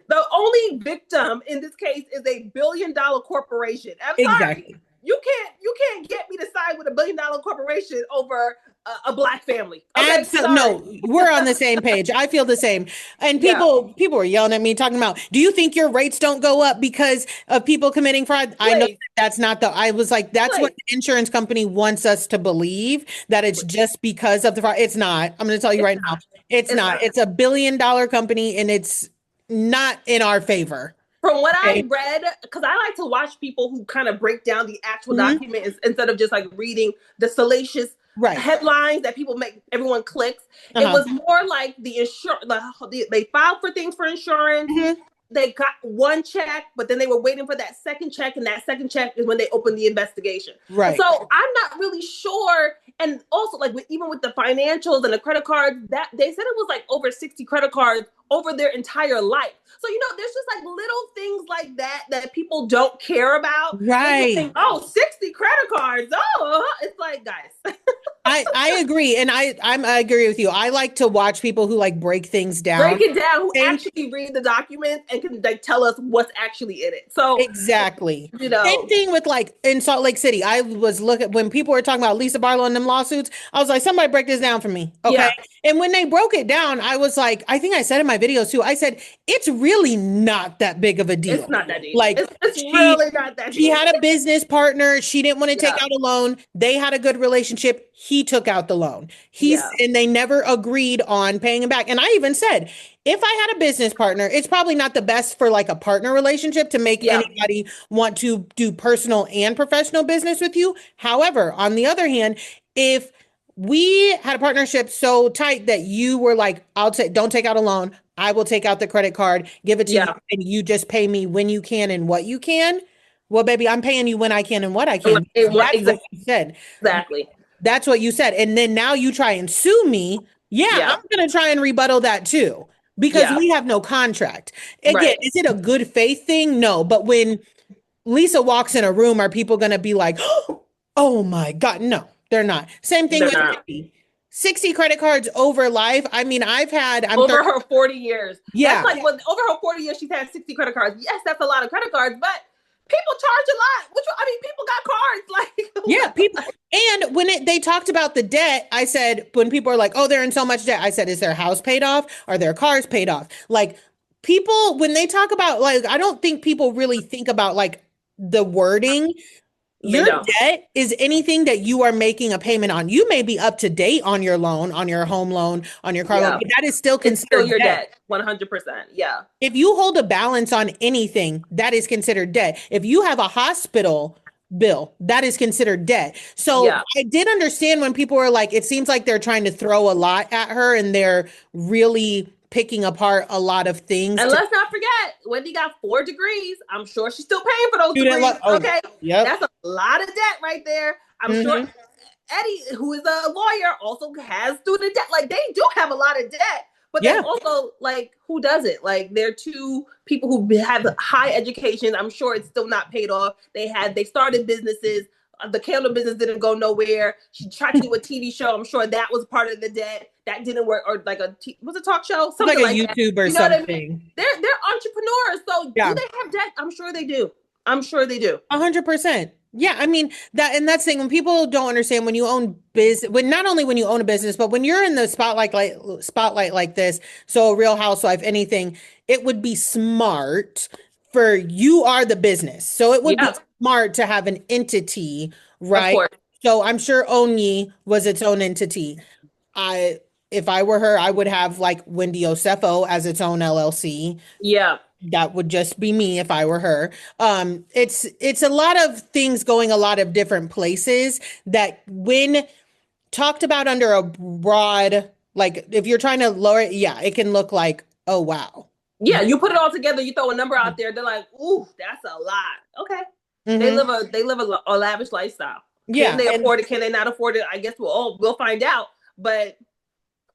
Speaker 2: the only victim in this case is a $1 billion corporation. I'm sorry.
Speaker 1: exactly.
Speaker 2: You can't you can't get me to side with $1 billion corporation over a black family. Okay,
Speaker 1: Absolutely.
Speaker 2: sorry.
Speaker 1: No, we're on the same page. I feel the same. And
Speaker 2: Yeah,
Speaker 1: people were yelling at me talking about, do you think your rates don't go up because of people committing fraud? I know
Speaker 2: please,
Speaker 1: that's not the, I was like, that's what
Speaker 2: please.
Speaker 1: the insurance company wants us to believe, that it's just because of the fraud. It's not. I'm going to tell you
Speaker 2: It's
Speaker 1: right now.
Speaker 2: not.
Speaker 1: It's
Speaker 2: It's
Speaker 1: not.
Speaker 2: not.
Speaker 1: It's $1 billion company and it's not in our favor.
Speaker 2: From what I
Speaker 1: Okay.
Speaker 2: read, because I like to watch people who kind of break down the actual
Speaker 1: Mhm.
Speaker 2: document instead of just like reading the salacious
Speaker 1: Right.
Speaker 2: headlines that people make everyone clicks. It
Speaker 1: Uh-huh.
Speaker 2: was more like the insurance. They filed for things for insurance.
Speaker 1: Mhm.
Speaker 2: They got one check, but then they were waiting for that second check, and that second check is when they opened the investigation. And
Speaker 1: Right.
Speaker 2: so I'm not really sure. And also, like even with the financials and the credit cards, that they said it was like over 60 credit cards over their entire life. So there's just like little things like that that people don't care about. They just
Speaker 1: Right.
Speaker 2: think, oh, 60 credit cards. Oh, it's like, guys.
Speaker 1: I agree. And I agree with you. I like to watch people who like break things
Speaker 2: Break
Speaker 1: down.
Speaker 2: it down, who
Speaker 1: Same
Speaker 2: actually read the documents and can like tell us what's actually in it. So,
Speaker 1: Exactly.
Speaker 2: you
Speaker 1: Same
Speaker 2: know,
Speaker 1: thing with like in Salt Lake City. I was looking when people were talking about Lisa Barlow and them lawsuits. I was like, somebody break this down for me. Okay.
Speaker 2: yeah,
Speaker 1: And when they broke it down, I was like, I think I said in my videos too, I said, it's really not that big of a
Speaker 2: it's
Speaker 1: deal.
Speaker 2: not that deep.
Speaker 1: Like
Speaker 2: It's
Speaker 1: she
Speaker 2: really not that
Speaker 1: she
Speaker 2: deep.
Speaker 1: had a business partner. She didn't want to take
Speaker 2: Yeah,
Speaker 1: out a loan. They had a good relationship. He took out the loan.
Speaker 2: yeah,
Speaker 1: And they never agreed on paying him back. And I even said, if I had a business partner, it's probably not the best for like a partner relationship to make
Speaker 2: yeah,
Speaker 1: anybody want to do personal and professional business with you. However, on the other hand, if we had a partnership so tight that you were like, don't take out a loan. I will take out the credit card, give it to you,
Speaker 2: yeah.
Speaker 1: and you just pay me when you can and what you can. Well, baby, I'm paying you when I can and what I can. That's what you said.
Speaker 2: Exactly.
Speaker 1: That's what you said. And then now you try and sue me. Yeah, I'm
Speaker 2: Yeah,
Speaker 1: going to try and rebuttal that too because
Speaker 2: yeah.
Speaker 1: we have no contract. Again,
Speaker 2: Right.
Speaker 1: is it a good faith thing? No. But when Lisa walks in a room, are people going to be like, oh my God? No, they're not. Same thing
Speaker 2: They're
Speaker 1: with
Speaker 2: not.
Speaker 1: 60 credit cards over life. I mean, I'm
Speaker 2: Over
Speaker 1: 30.
Speaker 2: her 40 years. That's
Speaker 1: Yeah.
Speaker 2: like what over her 40 years, she's had 60 credit cards. Yes, that's a lot of credit cards, but people charge a lot. Which I mean, people got
Speaker 1: Yeah,
Speaker 2: cards.
Speaker 1: people. And they talked about the debt, I said, when people are like, oh, they're in so much debt, I said, is their house paid off? Are their cars paid off? Like people, when they talk about like, I don't think people really think about like the wording.
Speaker 2: They
Speaker 1: Your
Speaker 2: don't.
Speaker 1: debt is anything that you are making a payment on. You may be up to date on your loan, on your home loan, on your car loan,
Speaker 2: Yeah.
Speaker 1: but that is still
Speaker 2: It's still
Speaker 1: considered
Speaker 2: your
Speaker 1: debt.
Speaker 2: debt. 100%. Yeah.
Speaker 1: If you hold a balance on anything, that is considered debt. If you have a hospital bill, that is considered debt. So
Speaker 2: Yeah.
Speaker 1: I did understand when people were like, it seems like they're trying to throw a lot at her and they're really picking apart a lot of things
Speaker 2: And
Speaker 1: to
Speaker 2: let's not forget, Wendy got 4 degrees. I'm sure she's still paying for those
Speaker 1: student
Speaker 2: degrees.
Speaker 1: loan. Oh,
Speaker 2: Okay.
Speaker 1: yep.
Speaker 2: That's a lot of debt right there. I'm sure
Speaker 1: Hmm.
Speaker 2: Eddie, who is a lawyer, also has student debt. Like they do have a lot of debt, but they
Speaker 1: Yeah.
Speaker 2: also like who doesn't? Like they're two people who have high education. I'm sure it's still not paid off. They started businesses. The candle business didn't go nowhere. She tried to do a TV show. I'm sure that was part of the debt. That didn't work, or like was a talk show,
Speaker 1: Like
Speaker 2: something
Speaker 1: a
Speaker 2: like that.
Speaker 1: YouTube or
Speaker 2: You know what I mean?
Speaker 1: something.
Speaker 2: They're entrepreneurs. So do
Speaker 1: Yeah.
Speaker 2: they have debt? I'm sure they do. I'm sure they do.
Speaker 1: 100%. Yeah, I mean that's the thing when people don't understand when you own business, when not only when you own a business, but when you're in the spotlight like this, so a Real Housewife, anything, it would be smart for you are the business. So it would be
Speaker 2: Yeah,
Speaker 1: smart to have an entity,
Speaker 2: of
Speaker 1: right?
Speaker 2: course.
Speaker 1: So I'm sure Onyi was its own entity. I if I were her, I would have like Wendy Osefo as its own LLC.
Speaker 2: Yeah.
Speaker 1: That would just be me if I were her. It's a lot of things going a lot of different places that when talked about under a broad, like if you're trying to lower it, yeah, it can look like, oh wow.
Speaker 2: Yeah, you put it all together, you throw a number out there, they're like, ooh, that's a lot. Okay.
Speaker 1: Hmm.
Speaker 2: They live a lavish lifestyle. Can
Speaker 1: Yeah,
Speaker 2: they
Speaker 1: and
Speaker 2: afford it? Can they not afford it? I guess we'll find out. But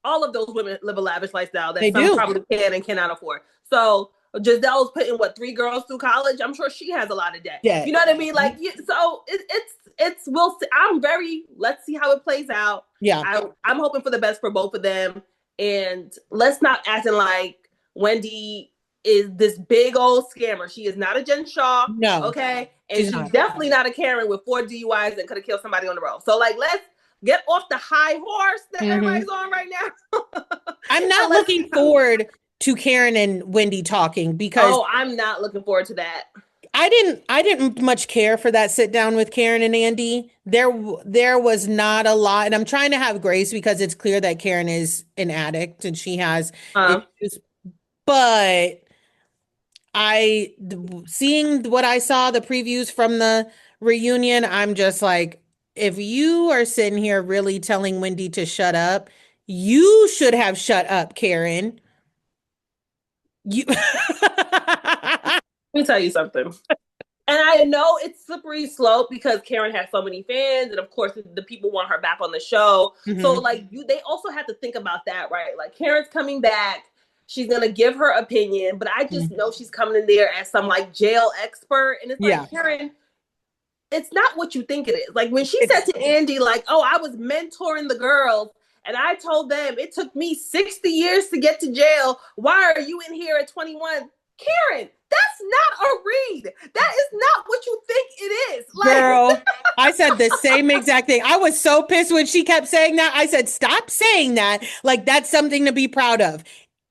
Speaker 2: all of those women live a lavish lifestyle that
Speaker 1: they
Speaker 2: some
Speaker 1: do.
Speaker 2: probably can and cannot afford. So Giselle's putting what 3 girls through college. I'm sure she has a lot of debt.
Speaker 1: Yeah.
Speaker 2: You know what I mean? Like, so it's we'll see. Let's see how it plays out.
Speaker 1: Yeah.
Speaker 2: I'm hoping for the best for both of them, and let's not acting like Wendy. is this big old scammer. She is not a Jen Shaw,
Speaker 1: No,
Speaker 2: okay? And
Speaker 1: she's
Speaker 2: she's
Speaker 1: not.
Speaker 2: definitely not a Karen with 4 DUIs and could have killed somebody on the road. So like, let's get off the high horse that
Speaker 1: Hmm.
Speaker 2: everybody's on right now.
Speaker 1: I'm
Speaker 2: And
Speaker 1: not
Speaker 2: let's
Speaker 1: looking
Speaker 2: see how.
Speaker 1: forward to Karen and Wendy talking because
Speaker 2: Oh, I'm not looking forward to that.
Speaker 1: I didn't much care for that sit down with Karen and Andy. There was not a lot, and I'm trying to have grace because it's clear that Karen is an addict and she has
Speaker 2: Um,
Speaker 1: issues. But seeing what I saw, the previews from the reunion, I'm just like, if you are sitting here really telling Wendy to shut up, you should have shut up, Karen. You
Speaker 2: Let me tell you something. And I know it's slippery slope because Karen has so many fans, and of course the people want her back on the show. So
Speaker 1: Mhm.
Speaker 2: like they also have to think about that, right? Like Karen's coming back, she's gonna give her opinion, but I just
Speaker 1: Mhm.
Speaker 2: know she's coming in there as some like jail expert, and it's
Speaker 1: Yeah.
Speaker 2: like Karen, it's not what you think it is. Like when she said
Speaker 1: It's
Speaker 2: to Andy, like, "Oh, I was mentoring the girls." And I told them it took me 60 years to get to jail. Why are you in here at 21? Karen, that's not a read. That is not what you think it is. Like,
Speaker 1: Girl, I said the same exact thing. I was so pissed when she kept saying that. I said, stop saying that. Like, that's something to be proud of.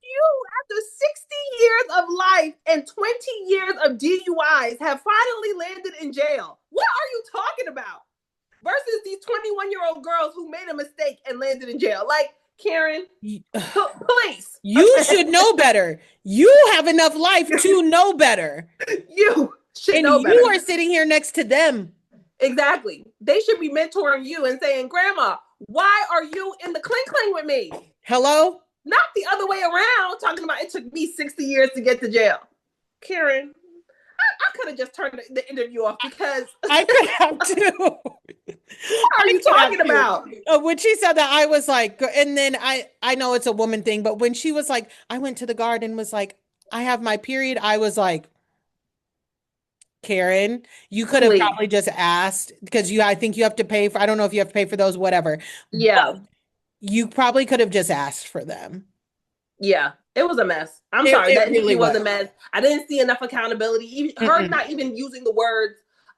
Speaker 2: you, after 60 years of life and 20 years of DUIs, have finally landed in jail. What are you talking about? Versus these 21-year-old girls who made a mistake and landed in jail. Like, Karen, please.
Speaker 1: You
Speaker 2: Okay.
Speaker 1: should know better. You have enough life to know better.
Speaker 2: You should
Speaker 1: And
Speaker 2: know
Speaker 1: you
Speaker 2: better.
Speaker 1: are sitting here next to them.
Speaker 2: Exactly. They should be mentoring you and saying, Grandma, why are you in the cling cling with me?
Speaker 1: Hello?
Speaker 2: Not the other way around, talking about it took me 60 years to get to jail. Karen, I could have just turned the interview off because
Speaker 1: I could have too.
Speaker 2: what are
Speaker 1: I
Speaker 2: you
Speaker 1: could have
Speaker 2: talking
Speaker 1: too.
Speaker 2: about?
Speaker 1: When she said that, I was like, and then I know it's a woman thing, but when she was like, I went to the garden, was like, I have my period, I was like, Karen, you could have
Speaker 2: Please.
Speaker 1: probably just asked because I think you have to pay for, I don't know if you have to pay for those, whatever, but
Speaker 2: Yeah.
Speaker 1: you probably could have just asked for them.
Speaker 2: Yeah. It was a mess. I'm
Speaker 1: It,
Speaker 2: sorry.
Speaker 1: it
Speaker 2: That
Speaker 1: really
Speaker 2: interview was
Speaker 1: was.
Speaker 2: a mess. I didn't see enough accountability. Even, her
Speaker 1: Mm-mm.
Speaker 2: not even using the words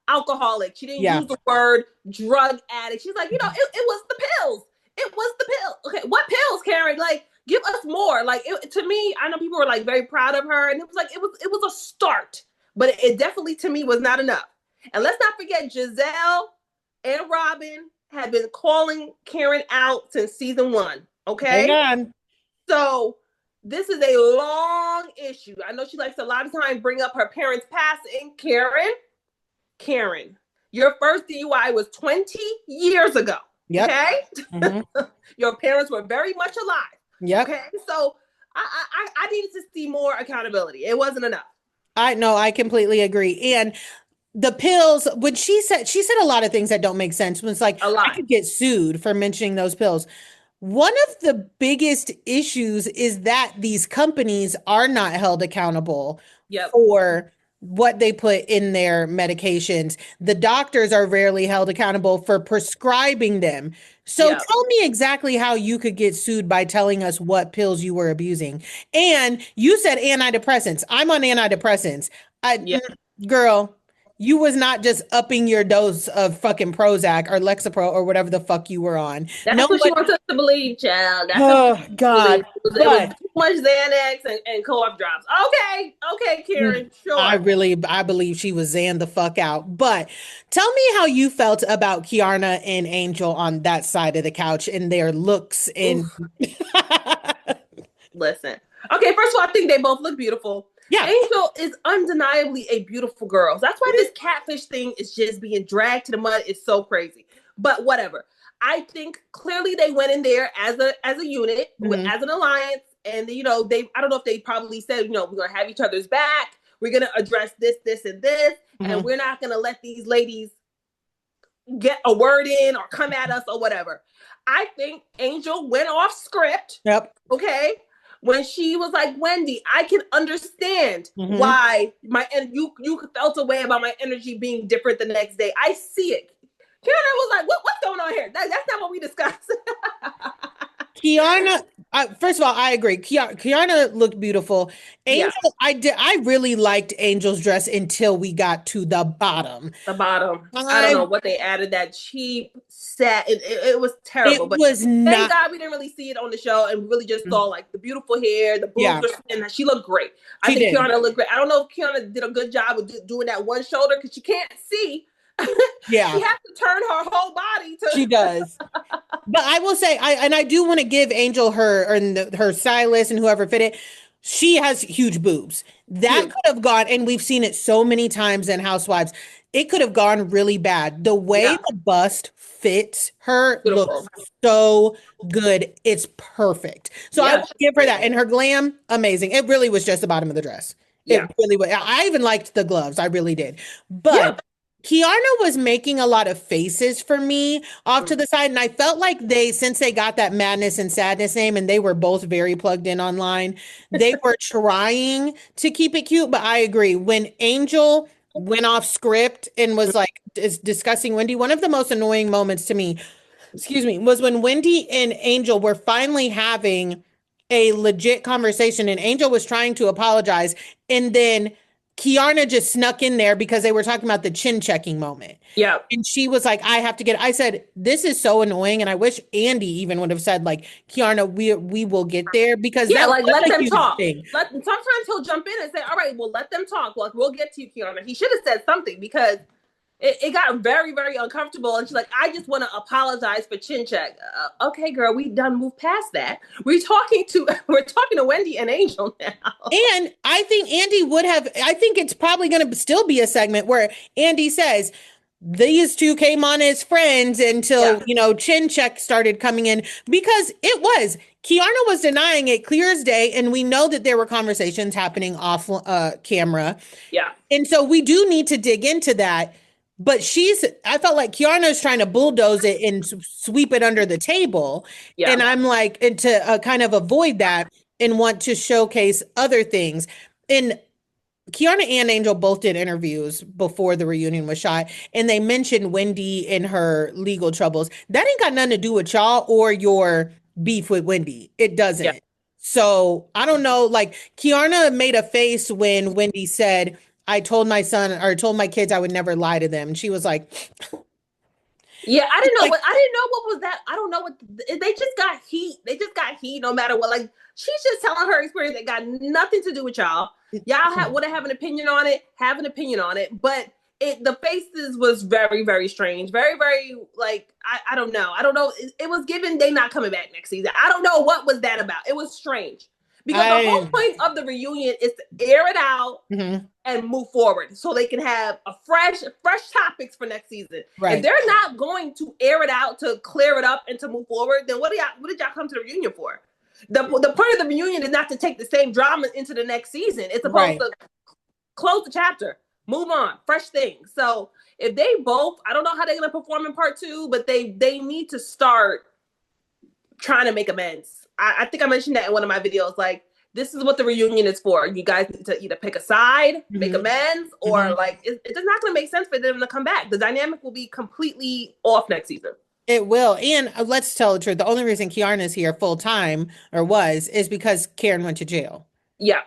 Speaker 2: alcoholic. She didn't
Speaker 1: Yeah.
Speaker 2: use the word drug addict. She's like, it was the pills. It was the pill. Okay, what pills, Karen? Like, give us more. Like, to me, I know people were like very proud of her, and it was like it was a start, but it definitely to me was not enough. And let's not forget, Gizelle and Robin have been calling Karen out since season 1.
Speaker 1: Hang
Speaker 2: Okay,
Speaker 1: on.
Speaker 2: so this is a long issue. I know she likes a lot of times bring up her parents' passing. Karen, your first DUI was 20 years ago.
Speaker 1: Yep.
Speaker 2: Okay.
Speaker 1: Hmm.
Speaker 2: Your parents were very much alive.
Speaker 1: Yep.
Speaker 2: Okay. So I needed to see more accountability. It wasn't enough.
Speaker 1: I know, I completely agree. And the pills, when she said a lot of things that don't make sense. When it's like,
Speaker 2: A
Speaker 1: I
Speaker 2: lot.
Speaker 1: could get sued for mentioning those pills. One of the biggest issues is that these companies are not held accountable
Speaker 2: Yep.
Speaker 1: for what they put in their medications. The doctors are rarely held accountable for prescribing them. So
Speaker 2: Yep.
Speaker 1: tell me exactly how you could get sued by telling us what pills you were abusing. And you said antidepressants. I'm on antidepressants.
Speaker 2: Yep.
Speaker 1: Girl, you was not just upping your dose of fucking Prozac or Lexapro or whatever the fuck you were on. No
Speaker 2: That's what she
Speaker 1: one,
Speaker 2: wants us to believe, child. That's what she
Speaker 1: oh
Speaker 2: wants us to believe.
Speaker 1: God.
Speaker 2: It was
Speaker 1: But
Speaker 2: too much Xanax and co-op drops. Okay. Okay, Karen. Sure.
Speaker 1: I believe she was zanned the fuck out. But tell me how you felt about Kiarna and Angel on that side of the couch and their looks and
Speaker 2: Oof. Listen. Okay, first of all, I think they both look beautiful.
Speaker 1: yeah.
Speaker 2: Angel is undeniably a beautiful girl. That's why this catfish thing is just being dragged to the mud. It's so crazy. But whatever. I think clearly they went in there as a unit,
Speaker 1: Mhm.
Speaker 2: as an alliance, and they I don't know if they probably said, we're gonna have each other's back. We're gonna address this, and this, and
Speaker 1: Mhm.
Speaker 2: we're not gonna let these ladies get a word in or come at us or whatever. I think Angel went off script.
Speaker 1: Yep.
Speaker 2: Okay. When she was like, Wendy, I can understand
Speaker 1: Mhm.
Speaker 2: why you felt a way about my energy being different the next day. I see it. Karen was like, what's going on here? That's not what we discussed.
Speaker 1: Kiana, first of all, I agree. Kiana looked beautiful.
Speaker 2: Yeah,
Speaker 1: Angel, I really liked Angel's dress until we got to the bottom.
Speaker 2: the bottom. I don't
Speaker 1: I
Speaker 2: know what they added, that cheap set. It was terrible,
Speaker 1: It
Speaker 2: but
Speaker 1: was
Speaker 2: thank
Speaker 1: not.
Speaker 2: God we didn't really see it on the show and really just saw like the beautiful hair, the boobs,
Speaker 1: Yeah,
Speaker 2: and she looked great. I
Speaker 1: she
Speaker 2: think
Speaker 1: did.
Speaker 2: Kiana looked great. I don't know if Kiana did a good job of doing that one shoulder because she can't see. She
Speaker 1: Yeah,
Speaker 2: has to turn her whole body to.
Speaker 1: she does. But I will say, I do want to give Angel her stylist and whoever fit it. She has huge boobs. That
Speaker 2: Huge.
Speaker 1: could have gone, and we've seen it so many times in Housewives. It could have gone really bad. The way
Speaker 2: Yeah,
Speaker 1: the bust fits her looks
Speaker 2: beautiful.
Speaker 1: so good. It's perfect. So I
Speaker 2: Yeah,
Speaker 1: will give her that. And her glam, amazing. It really was just the bottom of the dress. It
Speaker 2: yeah,
Speaker 1: really was. I even liked the gloves. I really did.
Speaker 2: yeah.
Speaker 1: But Kiana was making a lot of faces for me off to the side. And I felt like since they got that Madness and Sadness name and they were both very plugged in online, they were trying to keep it cute. But I agree. When Angel went off script and was like discussing Wendy, one of the most annoying moments to me, excuse me, was when Wendy and Angel were finally having a legit conversation and Angel was trying to apologize. And then Kiana just snuck in there because they were talking about the chin checking moment.
Speaker 2: Yeah.
Speaker 1: And she was like, I said, this is so annoying. And I wish Andy even would have said, like, Kiana, we will get there because
Speaker 2: Yeah,
Speaker 1: that
Speaker 2: like
Speaker 1: was
Speaker 2: let
Speaker 1: a
Speaker 2: them
Speaker 1: huge
Speaker 2: talk.
Speaker 1: thing.
Speaker 2: Sometimes he'll jump in and say, "All right, well, let them talk. Like we'll get to you, Kiana." He should have said something because it got very, very uncomfortable. And she's like, "I just want to apologize for chin check." Okay, girl, we done moved past that. We're talking to Wendy and Angel now.
Speaker 1: And I think Andy would have, I think it's probably going to still be a segment where Andy says, these two came on as friends
Speaker 2: Yeah,
Speaker 1: until, chin check started coming in because Kiana was denying it clear as day. And we know that there were conversations happening off camera.
Speaker 2: yeah,
Speaker 1: And so we do need to dig into that. But I felt like Kiana's trying to bulldoze it and sweep it under the table.
Speaker 2: yeah,
Speaker 1: And I'm like, and to kind of avoid that and want to showcase other things. And Kiana and Angel both did interviews before the reunion was shot, and they mentioned Wendy and her legal troubles. That ain't got nothing to do with y'all or your beef with Wendy. It
Speaker 2: yeah.
Speaker 1: doesn't. So I don't know. Like Kiana made a face when Wendy said, I told my son or told my kids I would never lie to them. And she was
Speaker 2: Yeah,
Speaker 1: like,
Speaker 2: I didn't know what was that. I don't know what they just got heat. They just got heat no matter what. Like she's just telling her experience that got nothing to do with y'all. Y'all want to have an opinion on it, have an opinion on it, but the faces was very, very strange. Very, very like I don't know. I don't know. It was given they not coming back next season. I don't know what was that about. It was strange. Because the whole
Speaker 1: I,
Speaker 2: point of the reunion is to air it out
Speaker 1: mhm,
Speaker 2: and move forward so they can have a fresh topics for next season. If
Speaker 1: right,
Speaker 2: they're not going to air it out to clear it up and to move forward, then what did y'all come to the reunion for? The point of the reunion is not to take the same drama into the next season. It's supposed
Speaker 1: right.
Speaker 2: to close the chapter, move on, fresh things. So if they both, I don't know how they're gonna perform in part two, but they need to start trying to make amends. I think I mentioned that in one of my videos. Like, this is what the reunion is for. You guys need to either pick a side, make
Speaker 1: Mhm,
Speaker 2: amends, or
Speaker 1: mhm.
Speaker 2: like it's not going to make sense for them to come back. The dynamic will be completely off next season.
Speaker 1: It will. And let's tell the truth. The only reason Kiana's here full time or is because Karen went to jail.
Speaker 2: Yeah,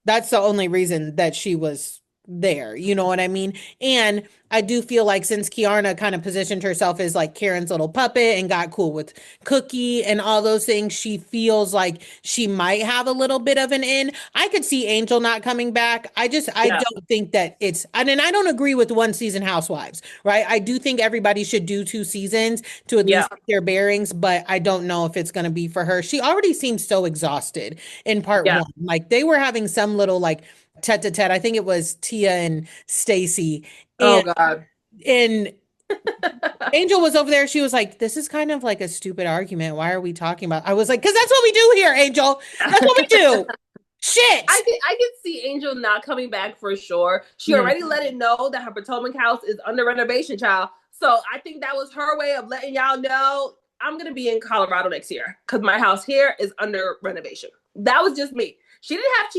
Speaker 1: That's the only reason that she was there. You know what I mean? And I do feel like since Kiana kind of positioned herself as like Karen's little puppet and got cool with Cookie and all those things, she feels like she might have a little bit of an in. I could see Angel not coming back. I
Speaker 2: yeah,
Speaker 1: don't think that and I don't agree with one season Housewives, right? I do think everybody should do 2 seasons to at
Speaker 2: yeah,
Speaker 1: least get their bearings, but I don't know if it's going to be for her. She already seems so exhausted in part
Speaker 2: yeah.
Speaker 1: one. Like they were having some little like tete-a-tete. I think it was Tia and Stacy.
Speaker 2: Oh
Speaker 1: And
Speaker 2: God.
Speaker 1: and Angel was over there. She was like, "This is kind of like a stupid argument. Why are we talking about?" I was like, "Because that's what we do here, Angel. That's what we do. Shit."
Speaker 2: I can see Angel not coming back for sure. She
Speaker 1: Mhm.
Speaker 2: already let it know that her Potomac house is under renovation, child. So I think that was her way of letting y'all know I'm gonna be in Colorado next year because my house here is under renovation. That was just me. She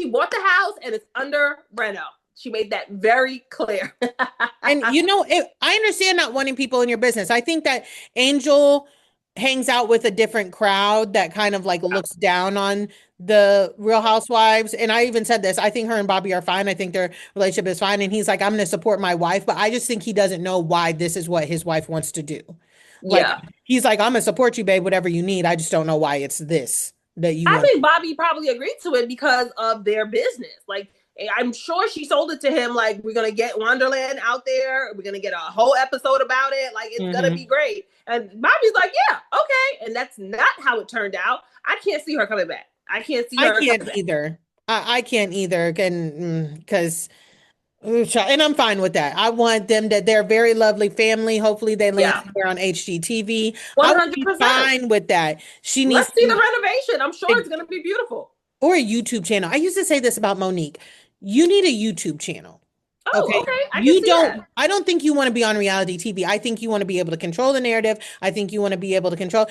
Speaker 2: bought the house and it's under reno. She made that very clear.
Speaker 1: And I understand not wanting people in your business. I think that Angel hangs out with a different crowd that kind of like looks down on the Real Housewives. And I even said this, I think her and Bobby are fine. I think their relationship is fine. And he's like, I'm going to support my wife, but I just think he doesn't know why this is what his wife wants to do. Like,
Speaker 2: Yeah.
Speaker 1: he's like, I'm going to support you, babe, whatever you need. I just don't know why it's this that you
Speaker 2: I
Speaker 1: want.
Speaker 2: think Bobby probably agreed to it because of their business. Like, I'm sure she sold it to him. Like, we're gonna get Wonderland out there. We're gonna get a whole episode about it. Like, it's gonna be
Speaker 1: Mhm.
Speaker 2: great. And Bobby's like, yeah, okay. And that's not how it turned out. I can't see her coming back. I can't see
Speaker 1: I
Speaker 2: her
Speaker 1: can't
Speaker 2: coming back.
Speaker 1: either. I can't either. Can because and I'm fine with that. I want them that they're a very lovely family. Hopefully they land
Speaker 2: Yeah,
Speaker 1: somewhere on HGTV. I would be
Speaker 2: 100%.
Speaker 1: fine with that. She needs
Speaker 2: Let's see the
Speaker 1: to
Speaker 2: renovation. I'm sure it's gonna be beautiful.
Speaker 1: or a YouTube channel. I used to say this about Monique. You need a YouTube channel.
Speaker 2: Oh,
Speaker 1: Okay.
Speaker 2: okay. I can see that.
Speaker 1: I don't think you want to be on reality TV. I think you want to be able to control the narrative. I think you want to be able to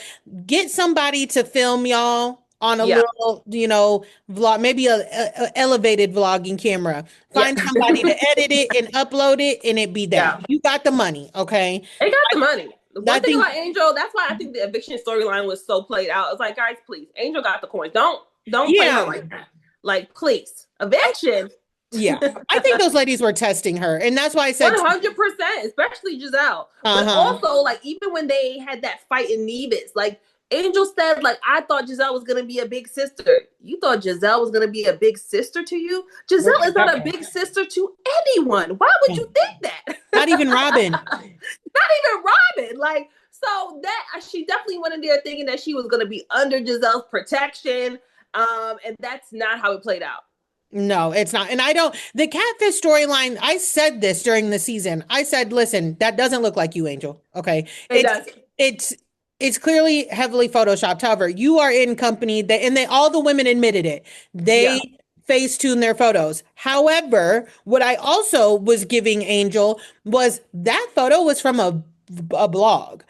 Speaker 1: get somebody to film y'all on a
Speaker 2: Yeah,
Speaker 1: little, vlog, maybe a elevated vlogging camera.
Speaker 2: yeah,
Speaker 1: Find somebody to edit it and upload it, and it be that.
Speaker 2: yeah.
Speaker 1: You got the money. Okay.
Speaker 2: They got the money. The
Speaker 1: I
Speaker 2: one thing
Speaker 1: think,
Speaker 2: about Angel, that's why I think the eviction storyline was so played out. It's like, guys, please, Angel got the coins. Don't play her
Speaker 1: yeah.
Speaker 2: like that. Like, please, eviction.
Speaker 1: Yeah. I think those ladies were testing her. And that's why I said,
Speaker 2: 100%, especially Gizelle. But
Speaker 1: uh-huh.
Speaker 2: also, like, even when they had that fight in Nevis, like, Angel said, like, I thought Gizelle was gonna be a big sister. You thought Gizelle was gonna be a big sister to you?
Speaker 1: Where'd
Speaker 2: Giselle
Speaker 1: you
Speaker 2: is
Speaker 1: get
Speaker 2: not a
Speaker 1: that
Speaker 2: big sister to anyone. Why would
Speaker 1: from?
Speaker 2: you think that?
Speaker 1: Not even Robin.
Speaker 2: Not even Robin. Like, so that she definitely went in there thinking that she was gonna be under Giselle's protection. And that's not how it played out.
Speaker 1: No, it's not. And I don't, the catfish storyline, I said this during the season. I said, listen, that doesn't look like you, Angel. Okay.
Speaker 2: It does.
Speaker 1: It's, it's clearly heavily photoshopped. However, you are in company that, and all the women admitted it.
Speaker 2: Yeah.
Speaker 1: They face tune their photos. However, what I also was giving Angel was that photo was from a blog.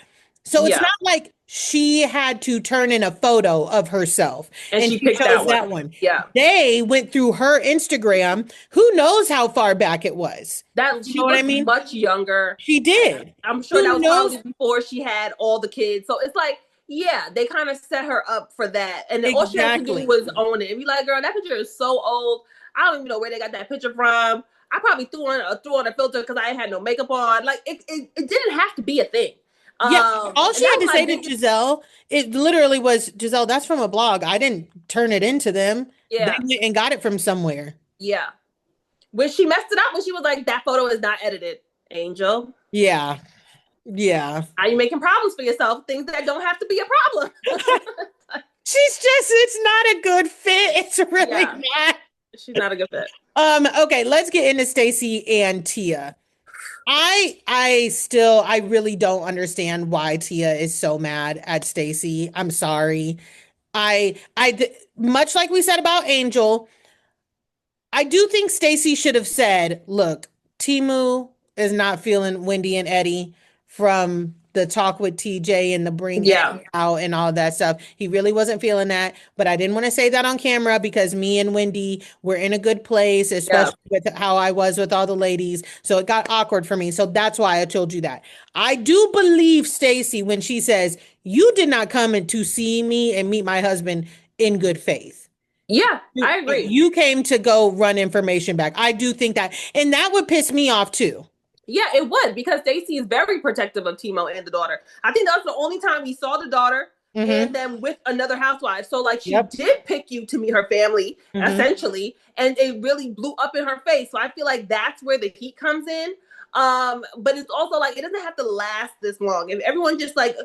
Speaker 1: So it's
Speaker 2: Yeah.
Speaker 1: not like she had to turn in a photo of herself
Speaker 2: And
Speaker 1: and
Speaker 2: she
Speaker 1: she
Speaker 2: picked
Speaker 1: chose
Speaker 2: that
Speaker 1: that
Speaker 2: one.
Speaker 1: one.
Speaker 2: Yeah.
Speaker 1: They went through her Instagram. Who knows how far back it was?
Speaker 2: That
Speaker 1: You
Speaker 2: she
Speaker 1: know what I
Speaker 2: looked
Speaker 1: mean?
Speaker 2: much younger.
Speaker 1: She did.
Speaker 2: I'm sure that
Speaker 1: Who
Speaker 2: was
Speaker 1: knows?
Speaker 2: probably before she had all the kids. So it's like, yeah, they kind of set her up for that. And then all she had to do
Speaker 1: Exactly.
Speaker 2: was own it and be like, girl, that picture is so old. I don't even know where they got that picture from. I probably threw on a filter because I had no makeup on. Like it didn't have to be a thing.
Speaker 1: Yeah. All
Speaker 2: And
Speaker 1: she
Speaker 2: that
Speaker 1: had
Speaker 2: was
Speaker 1: to
Speaker 2: my
Speaker 1: say to
Speaker 2: biggest,
Speaker 1: Giselle, it literally was, Giselle, that's from a blog. I didn't turn it into them. They
Speaker 2: yeah,
Speaker 1: went and got it from somewhere.
Speaker 2: yeah. When she messed it up, when she was like, that photo is not edited, Angel.
Speaker 1: Yeah. Yeah.
Speaker 2: Are you making problems for yourself? Things that don't have to be a problem.
Speaker 1: It's not a good fit. It's really
Speaker 2: Yeah,
Speaker 1: not.
Speaker 2: she's not a good fit.
Speaker 1: Okay, let's get into Stacey and Tia. I really don't understand why Tia is so mad at Stacey. I'm sorry. Much like we said about Angel, I do think Stacey should have said, look, Timu is not feeling Wendy and Eddie from the talk with TJ and the bring
Speaker 2: Yeah,
Speaker 1: Eddie out and all that stuff. He really wasn't feeling that, but I didn't want to say that on camera because me and Wendy were in a good place,
Speaker 2: yeah,
Speaker 1: especially with how I was with all the ladies. So it got awkward for me. So that's why I told you that. I do believe Stacey when she says, you did not come in to see me and meet my husband in good faith.
Speaker 2: yeah. I agree.
Speaker 1: You came to go run information back. I do think that, and that would piss me off too.
Speaker 2: Yeah, it would because Stacey is very protective of Timo and the daughter. I think that's the only time we saw the daughter
Speaker 1: Mm-hmm.
Speaker 2: and then with another housewife. So like she
Speaker 1: Yep.
Speaker 2: did pick you to meet her family
Speaker 1: Mm-hmm.
Speaker 2: essentially, and it really blew up in her face. So I feel like that's where the heat comes in. But it's also like it doesn't have to last this long. If everyone just like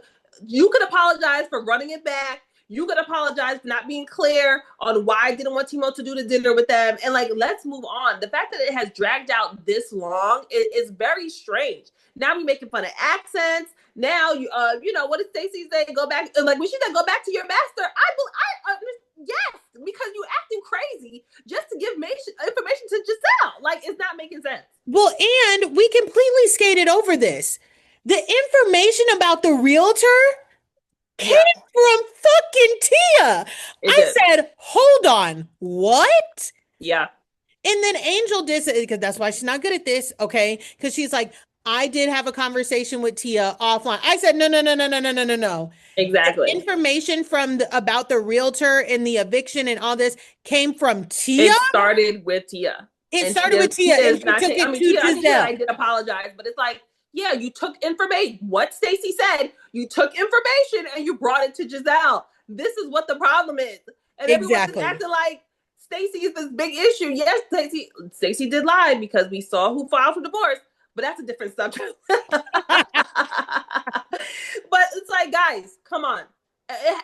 Speaker 2: you could apologize for running it back. You could apologize for not being clear on why I didn't want Timo to do the dinner with them. And like, let's move on. The fact that it has dragged out this long is very strange. Now we're making fun of accents. Now you know, what did Stacey say? Go back, like when she said, "Go back to your master." Yes, because you acting crazy just to give information to Gizelle. Like it's not making sense.
Speaker 1: Well, and we completely skated over this. The information about the realtor came
Speaker 2: Yeah,
Speaker 1: from fucking Tia.
Speaker 2: it
Speaker 1: I
Speaker 2: did.
Speaker 1: said, hold on, what?
Speaker 2: Yeah,
Speaker 1: And then Angel did say, because that's why she's not good at this, okay? Because she's like, I did have a conversation with Tia offline. I said, no, no, no, no, no, no, no, no, no. The
Speaker 2: Exactly.
Speaker 1: information from about the realtor and the eviction and all this came from Tia.
Speaker 2: It started with Tia.
Speaker 1: It
Speaker 2: And
Speaker 1: started with Tia,
Speaker 2: Tia
Speaker 1: and
Speaker 2: is
Speaker 1: she
Speaker 2: not
Speaker 1: took
Speaker 2: I
Speaker 1: it
Speaker 2: mean,
Speaker 1: to
Speaker 2: Tia, I think Tia
Speaker 1: Gizelle.
Speaker 2: I did apologize, but it's like, yeah, you took information. What Stacey said, you took information and you brought it to Gizelle. This is what the problem is. And everyone is
Speaker 1: Exactly.
Speaker 2: acting like Stacey is this big issue. Yes, Stacey did lie because we saw who filed for divorce, but that's a different subject. But it's like, guys, come on.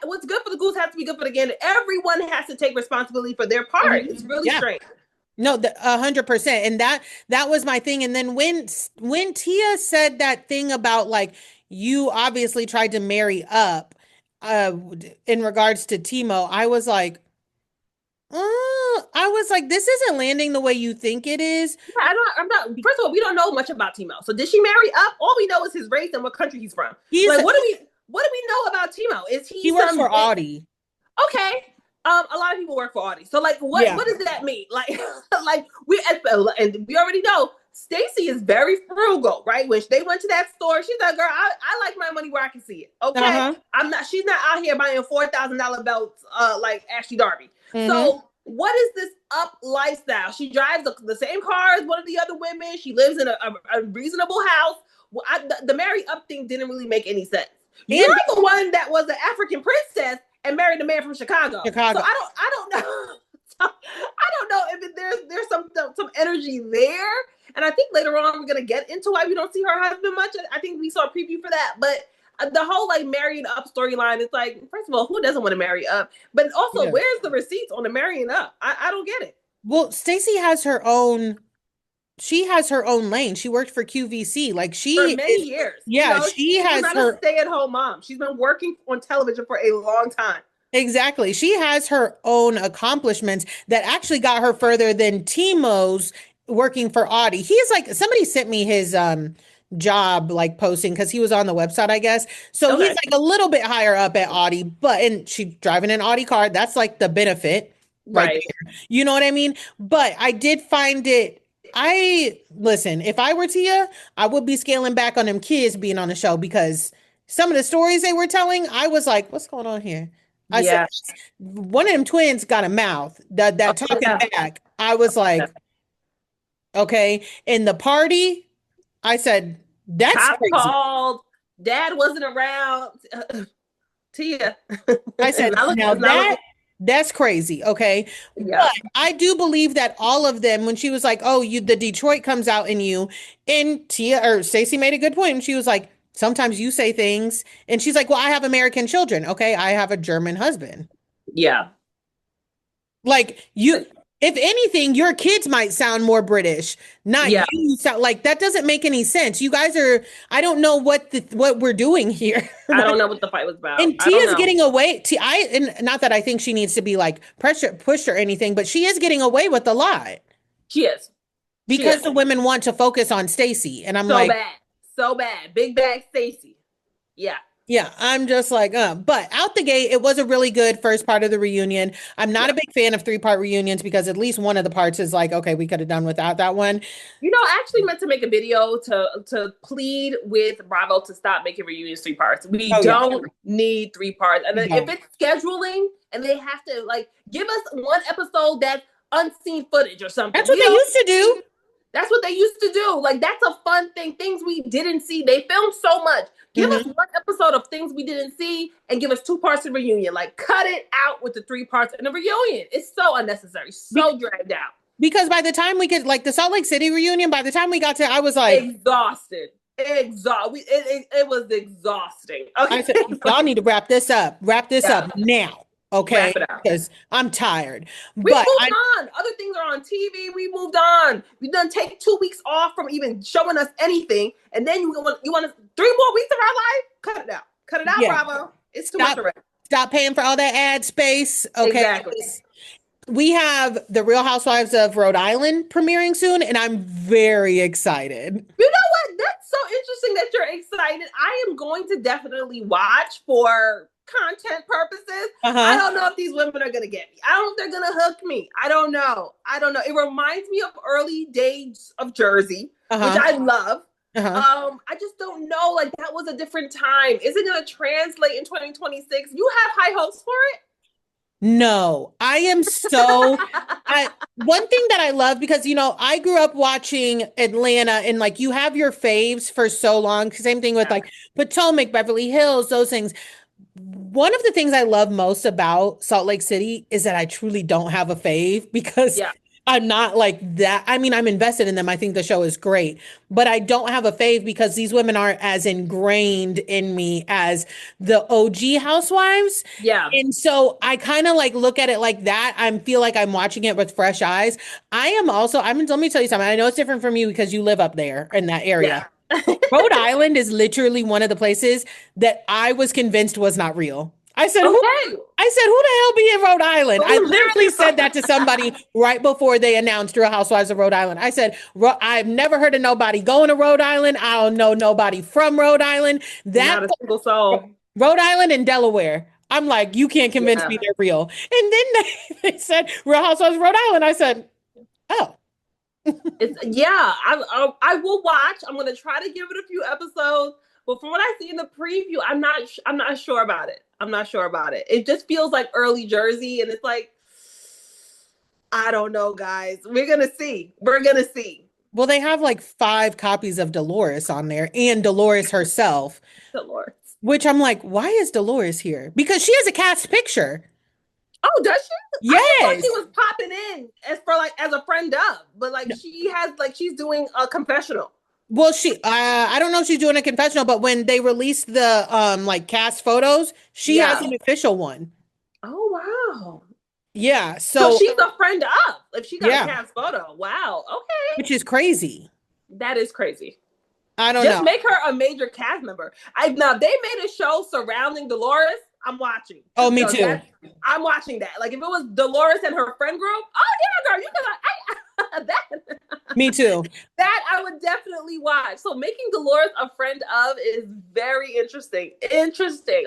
Speaker 2: What's good for the goose has to be good for the gander. Everyone has to take responsibility for their part. It's really
Speaker 1: Yeah.
Speaker 2: strange.
Speaker 1: No, 100%. And that was my thing. And then when Tia said that thing about like you obviously tried to marry up uh in regards to Timo, I was like, this isn't landing the way you think it is.
Speaker 2: Yeah, I'm not. First of all, we don't know much about Timo. So did she marry up? All we know is his race and what country he's from.
Speaker 1: He's
Speaker 2: Like, what do we know about Timo? Is he
Speaker 1: he works
Speaker 2: some
Speaker 1: for Audi.
Speaker 2: okay? A lot of people work for Audi. So like,
Speaker 1: Yeah.
Speaker 2: what does that mean? Like, like and we already know Stacey is very frugal, right? When they went to that store, she's like, girl, I like my money where I can see it. Okay,
Speaker 1: Uh-huh.
Speaker 2: I'm not. She's not out here buying $4,000 belts, like Ashley Darby.
Speaker 1: Mm-hmm.
Speaker 2: So what is this up lifestyle? She drives the same car as one of the other women. She lives in a reasonable house. Well, the marry up thing didn't really make any sense. You're
Speaker 1: And
Speaker 2: the one that was an African princess and married a man from Chicago.
Speaker 1: Chicago.
Speaker 2: So I don't know. I don't know if there's some energy there. And I think later on we're gonna get into why we don't see her husband much. I think we saw a preview for that, but the whole like marrying up storyline, it's like, first of all, who doesn't want to marry up? But also,
Speaker 1: Yeah.
Speaker 2: where's the receipts on the marrying up? I don't get it.
Speaker 1: Well, Stacey has her own, she has her own lane. She worked for QVC. Like
Speaker 2: For
Speaker 1: she
Speaker 2: many
Speaker 1: is,
Speaker 2: years,
Speaker 1: yeah, she
Speaker 2: she was
Speaker 1: has
Speaker 2: not a
Speaker 1: her
Speaker 2: stay-at-home mom. She's been working on television for a long time.
Speaker 1: exactly. She has her own accomplishments that actually got her further than Timo's working for Audi. He's like somebody sent me his job like posting because he was on the website, I guess. So he's
Speaker 2: Okay.
Speaker 1: like a little bit higher up at Audi, but and she driving an Audi car. That's like the benefit right
Speaker 2: Right.
Speaker 1: there. You know what I mean? But I did find it. I listen, if I were Tia, I would be scaling back on them kids being on the show because some of the stories they were telling, I was like, what's going on here? I said,
Speaker 2: Yeah.
Speaker 1: one of them twins got a mouth that
Speaker 2: Oh,
Speaker 1: talking
Speaker 2: yeah.
Speaker 1: back. I was
Speaker 2: Yeah.
Speaker 1: like, okay. In the party, I said, that's
Speaker 2: Cop
Speaker 1: crazy.
Speaker 2: called. Dad wasn't around. Tia.
Speaker 1: I said, now
Speaker 2: It's not looking.
Speaker 1: that's crazy. Okay.
Speaker 2: Yeah.
Speaker 1: But I do believe that all of them, when she was like, oh, you, the Detroit comes out in you, and Tia or Stacey made a good point. And she was like, sometimes you say things, and she's like, well, I have American children. Okay. I have a German husband.
Speaker 2: Yeah.
Speaker 1: Like you, if anything, your kids might sound more British, not
Speaker 2: Yeah.
Speaker 1: you sound like that doesn't make any sense. You guys are, I don't know what we're doing here.
Speaker 2: I don't know what the fight was about.
Speaker 1: And
Speaker 2: I don't
Speaker 1: Tia's
Speaker 2: know.
Speaker 1: getting away. And not that I think she needs to be like pushed or anything, but she is getting away with a lot
Speaker 2: She is. She
Speaker 1: because
Speaker 2: is.
Speaker 1: the women want to focus on Stacey. And I'm
Speaker 2: So
Speaker 1: like,
Speaker 2: bad. So bad. Big bag Stacey. Yeah.
Speaker 1: yeah, I'm just like, but out the gate, it was a really good first part of the reunion. I'm not a
Speaker 2: Yeah.
Speaker 1: big fan of three-part reunions because at least one of the parts is like, okay, we could have done without that one.
Speaker 2: I actually meant to make a video to plead with Bravo to stop making reunions 3 parts. We
Speaker 1: Oh yeah.
Speaker 2: don't need 3 parts. And then
Speaker 1: No.
Speaker 2: if it's scheduling and they have to like give us one episode that's unseen footage or something.
Speaker 1: That's what they used to do.
Speaker 2: That's what they used to do. Like, that's a fun thing. Things we didn't see. They filmed so much. Give us one episode of things we didn't see and give us 2 parts of reunion. Like, cut it out with the 3 parts in the reunion. It's so unnecessary, so dragged out.
Speaker 1: Because by the time we get like the Salt Lake City reunion, by the time we got to, I was like,
Speaker 2: exhausted. It was exhausting. Okay.
Speaker 1: I said, y'all need to wrap this up. Wrap this up now. Okay, because I'm tired.
Speaker 2: We moved on. Other things are on TV. We moved on. We done take 2 weeks off from even showing us anything, and then you want 3 more weeks of our life? Cut it out. Cut it out, Bravo. It's too much already.
Speaker 1: Stop paying for all that ad space. Okay.
Speaker 2: Exactly.
Speaker 1: We have the Real Housewives of Rhode Island premiering soon, and I'm very excited.
Speaker 2: You know what? That's so interesting that you're excited. I am going to definitely watch for content purposes. I don't know if these women are going to get me. I don't know if they're going to hook me. I don't know. It reminds me of early days of Jersey, which I love.
Speaker 1: Uh-huh.
Speaker 2: I just don't know. Like that was a different time. Is it going to translate in 2026? You have high hopes for
Speaker 1: No, I am so
Speaker 2: it?
Speaker 1: I one thing that I love because I grew up watching Atlanta and like you have your faves for so long. Same thing with
Speaker 2: Yeah.
Speaker 1: like Potomac, Beverly Hills, those things. One of the things I love most about Salt Lake City is that I truly don't have a fave because
Speaker 2: Yeah.
Speaker 1: I'm not like that. I mean, I'm invested in them. I think the show is great, but I don't have a fave because these women aren't as ingrained in me as the OG housewives.
Speaker 2: Yeah.
Speaker 1: And so I kind of like look at it like that. I feel like I'm watching it with fresh eyes. I am also, let me tell you something. I know it's different from you because you live up there in that area.
Speaker 2: Yeah.
Speaker 1: Rhode Island is literally one of the places that I was convinced was not real.
Speaker 2: Okay.
Speaker 1: I said, who the hell be in Rhode Island? I
Speaker 2: Who lives
Speaker 1: literally
Speaker 2: there?
Speaker 1: said that to somebody right before they announced Real Housewives of Rhode Island. I said, I've never heard of nobody going to Rhode Island. I don't know nobody from Rhode Island. That
Speaker 2: Not a single soul.
Speaker 1: Rhode Island and Delaware. I'm like, you can't convince me
Speaker 2: Yeah.
Speaker 1: they're real. And then they said Real Housewives of Rhode Island. I said, oh,
Speaker 2: It's yeah. I will watch. I'm gonna try to give it a few episodes, but from what I see in the preview, I'm not sure about it. I'm not sure about it. It just feels like early Jersey, and it's like I don't know, guys. We're gonna see. We're gonna see.
Speaker 1: well, they have like 5 copies of Dolores on there and Dolores herself,
Speaker 2: The Lord.
Speaker 1: which I'm like, why is Dolores here? Because she has a cast picture.
Speaker 2: Oh, does she? I just thought she
Speaker 1: Yes.
Speaker 2: was popping in as for like as a friend of, but like she has like she's doing a confessional.
Speaker 1: Well, I don't know if she's doing a confessional, but when they released the like cast photos, she has
Speaker 2: Yeah.
Speaker 1: an official one.
Speaker 2: Oh wow.
Speaker 1: Yeah.
Speaker 2: So
Speaker 1: So
Speaker 2: she's a friend of. If she got a
Speaker 1: yeah,
Speaker 2: cast photo, wow. Okay,
Speaker 1: which is crazy.
Speaker 2: that is crazy.
Speaker 1: I don't
Speaker 2: Just
Speaker 1: know.
Speaker 2: make her a major cast member. I now they made a show surrounding Dolores. I'm watching.
Speaker 1: Oh,
Speaker 2: Just
Speaker 1: me
Speaker 2: know
Speaker 1: too.
Speaker 2: that I'm watching that. Like if it was Dolores and her friend group, oh yeah, girl, you can that
Speaker 1: Me too.
Speaker 2: that I would definitely watch. So making Dolores a friend of is very interesting. Interesting.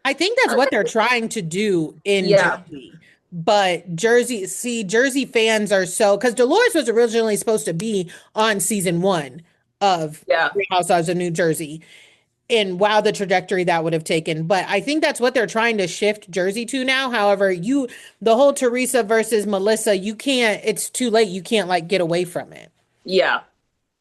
Speaker 1: I think that's what they're trying to do in
Speaker 2: Yeah.
Speaker 1: Jersey. But Jersey fans are so because Dolores was originally supposed to be on season 1 of
Speaker 2: Yeah.
Speaker 1: Real Housewives of New Jersey. And wow, the trajectory that would have taken. But I think that's what they're trying to shift Jersey to now. However, the whole Teresa versus Melissa, you can't, it's too late. You can't like get away from it.
Speaker 2: Yeah.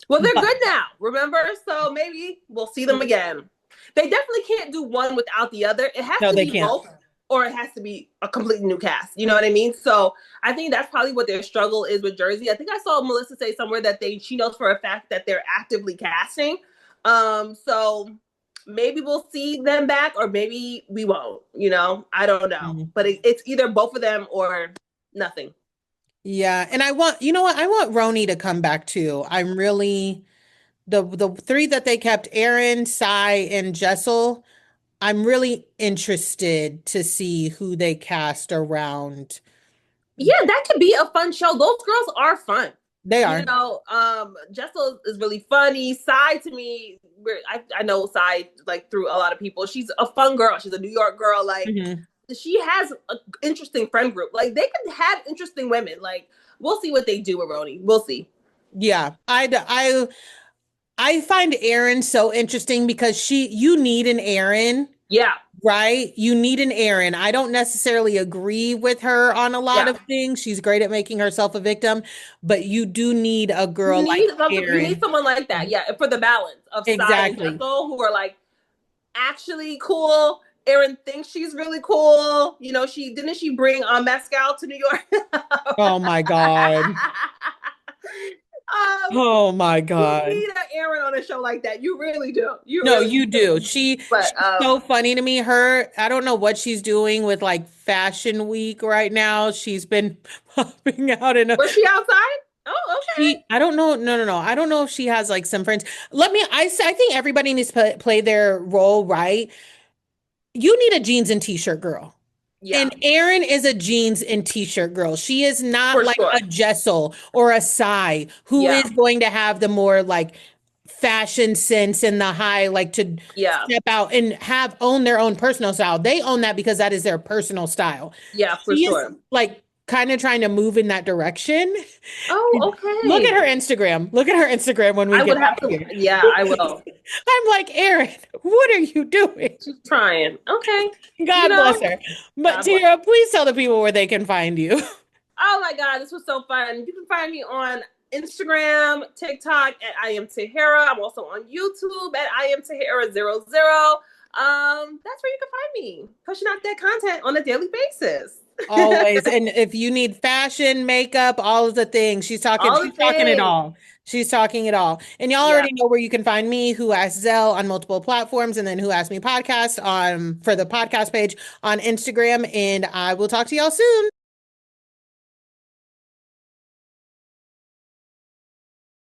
Speaker 2: Well, they're
Speaker 1: But
Speaker 2: good now, remember? So maybe we'll see them again. They definitely can't do one without the other. It has
Speaker 1: no,
Speaker 2: to
Speaker 1: they
Speaker 2: be
Speaker 1: can't.
Speaker 2: both, or it has to be a completely new cast. You know what I mean? So I think that's probably what their struggle is with Jersey. I think I saw Melissa say somewhere that she knows for a fact that they're actively casting. So maybe we'll see them back, or maybe we won't. I don't know.
Speaker 1: Mhm.
Speaker 2: But it's either both of them or nothing.
Speaker 1: Yeah. And you know what? I want Roni to come back too. I'm really, the 3 that they kept, Aaron, Cy, and Jessel, I'm really interested to see who they cast around.
Speaker 2: Yeah, that could be a fun show. Those girls are fun.
Speaker 1: They are.
Speaker 2: Jessel is really funny. Sai to me, I know Sai like through a lot of people. She's a fun girl. She's a New York girl. Like
Speaker 1: Mhm.
Speaker 2: she has an interesting friend group. Like they could have interesting women. Like we'll see what they do with Roni. We'll see.
Speaker 1: Yeah. I find Aaron so interesting because you need an Aaron,
Speaker 2: Yeah,
Speaker 1: right? You need an Aaron. I don't necessarily agree with her on a lot
Speaker 2: yeah.
Speaker 1: of things. She's great at making herself a victim, but you do need a girl like
Speaker 2: You need
Speaker 1: Aaron.
Speaker 2: someone like that. Yeah, for the balance of Sai and
Speaker 1: Exactly.
Speaker 2: Jessel, who are like actually cool. Erin thinks she's really cool. She bring Mescal to New York?
Speaker 1: Oh my God. Oh my
Speaker 2: You
Speaker 1: God.
Speaker 2: need an Erin on a show like that. You really do. You
Speaker 1: No,
Speaker 2: really
Speaker 1: you do.
Speaker 2: do. But
Speaker 1: She's so funny to me. I don't know what she's doing with like Fashion Week right now. She's been popping out in a
Speaker 2: was she outside? Oh, okay.
Speaker 1: I don't know. No, no, no. I don't know if she has like some friends. I think everybody needs to play their role right. You need a jeans and t-shirt girl.
Speaker 2: Yeah,
Speaker 1: And Erin is a jeans and t-shirt girl. She is not
Speaker 2: for
Speaker 1: like a
Speaker 2: sure.
Speaker 1: Jessel or a Sai who
Speaker 2: Yeah,
Speaker 1: is going to have the more like fashion sense and the high like to
Speaker 2: yeah,
Speaker 1: step out and have own their own personal style. They own that because that is their personal style.
Speaker 2: yeah, for
Speaker 1: She is
Speaker 2: sure.
Speaker 1: like kind of trying to move in that direction.
Speaker 2: Oh,
Speaker 1: Look at
Speaker 2: okay.
Speaker 1: her Instagram. Look at her Instagram when we
Speaker 2: I
Speaker 1: get
Speaker 2: would have
Speaker 1: off
Speaker 2: to,
Speaker 1: here.
Speaker 2: yeah, I will.
Speaker 1: I'm like, Erin, what are you doing?
Speaker 2: She's trying. Okay. You
Speaker 1: God bless
Speaker 2: know,
Speaker 1: her. But
Speaker 2: God bless.
Speaker 1: Tara, please tell the people where they can find you.
Speaker 2: Oh my God, this was so fun. You can find me on Instagram, TikTok at I am Tahira. I'm also on YouTube at I am Tahira00. That's where you can find me, pushing out that content on a daily basis.
Speaker 1: Always. And if you need fashion, makeup, all of the things,
Speaker 2: All the
Speaker 1: she's talking it
Speaker 2: things.
Speaker 1: all. She's talking it all. And y'all
Speaker 2: Yeah.
Speaker 1: already know where you can find me, Who Asked Zell on multiple platforms, and then Who Asked Me podcast on for the podcast page on Instagram. And I will talk to y'all soon.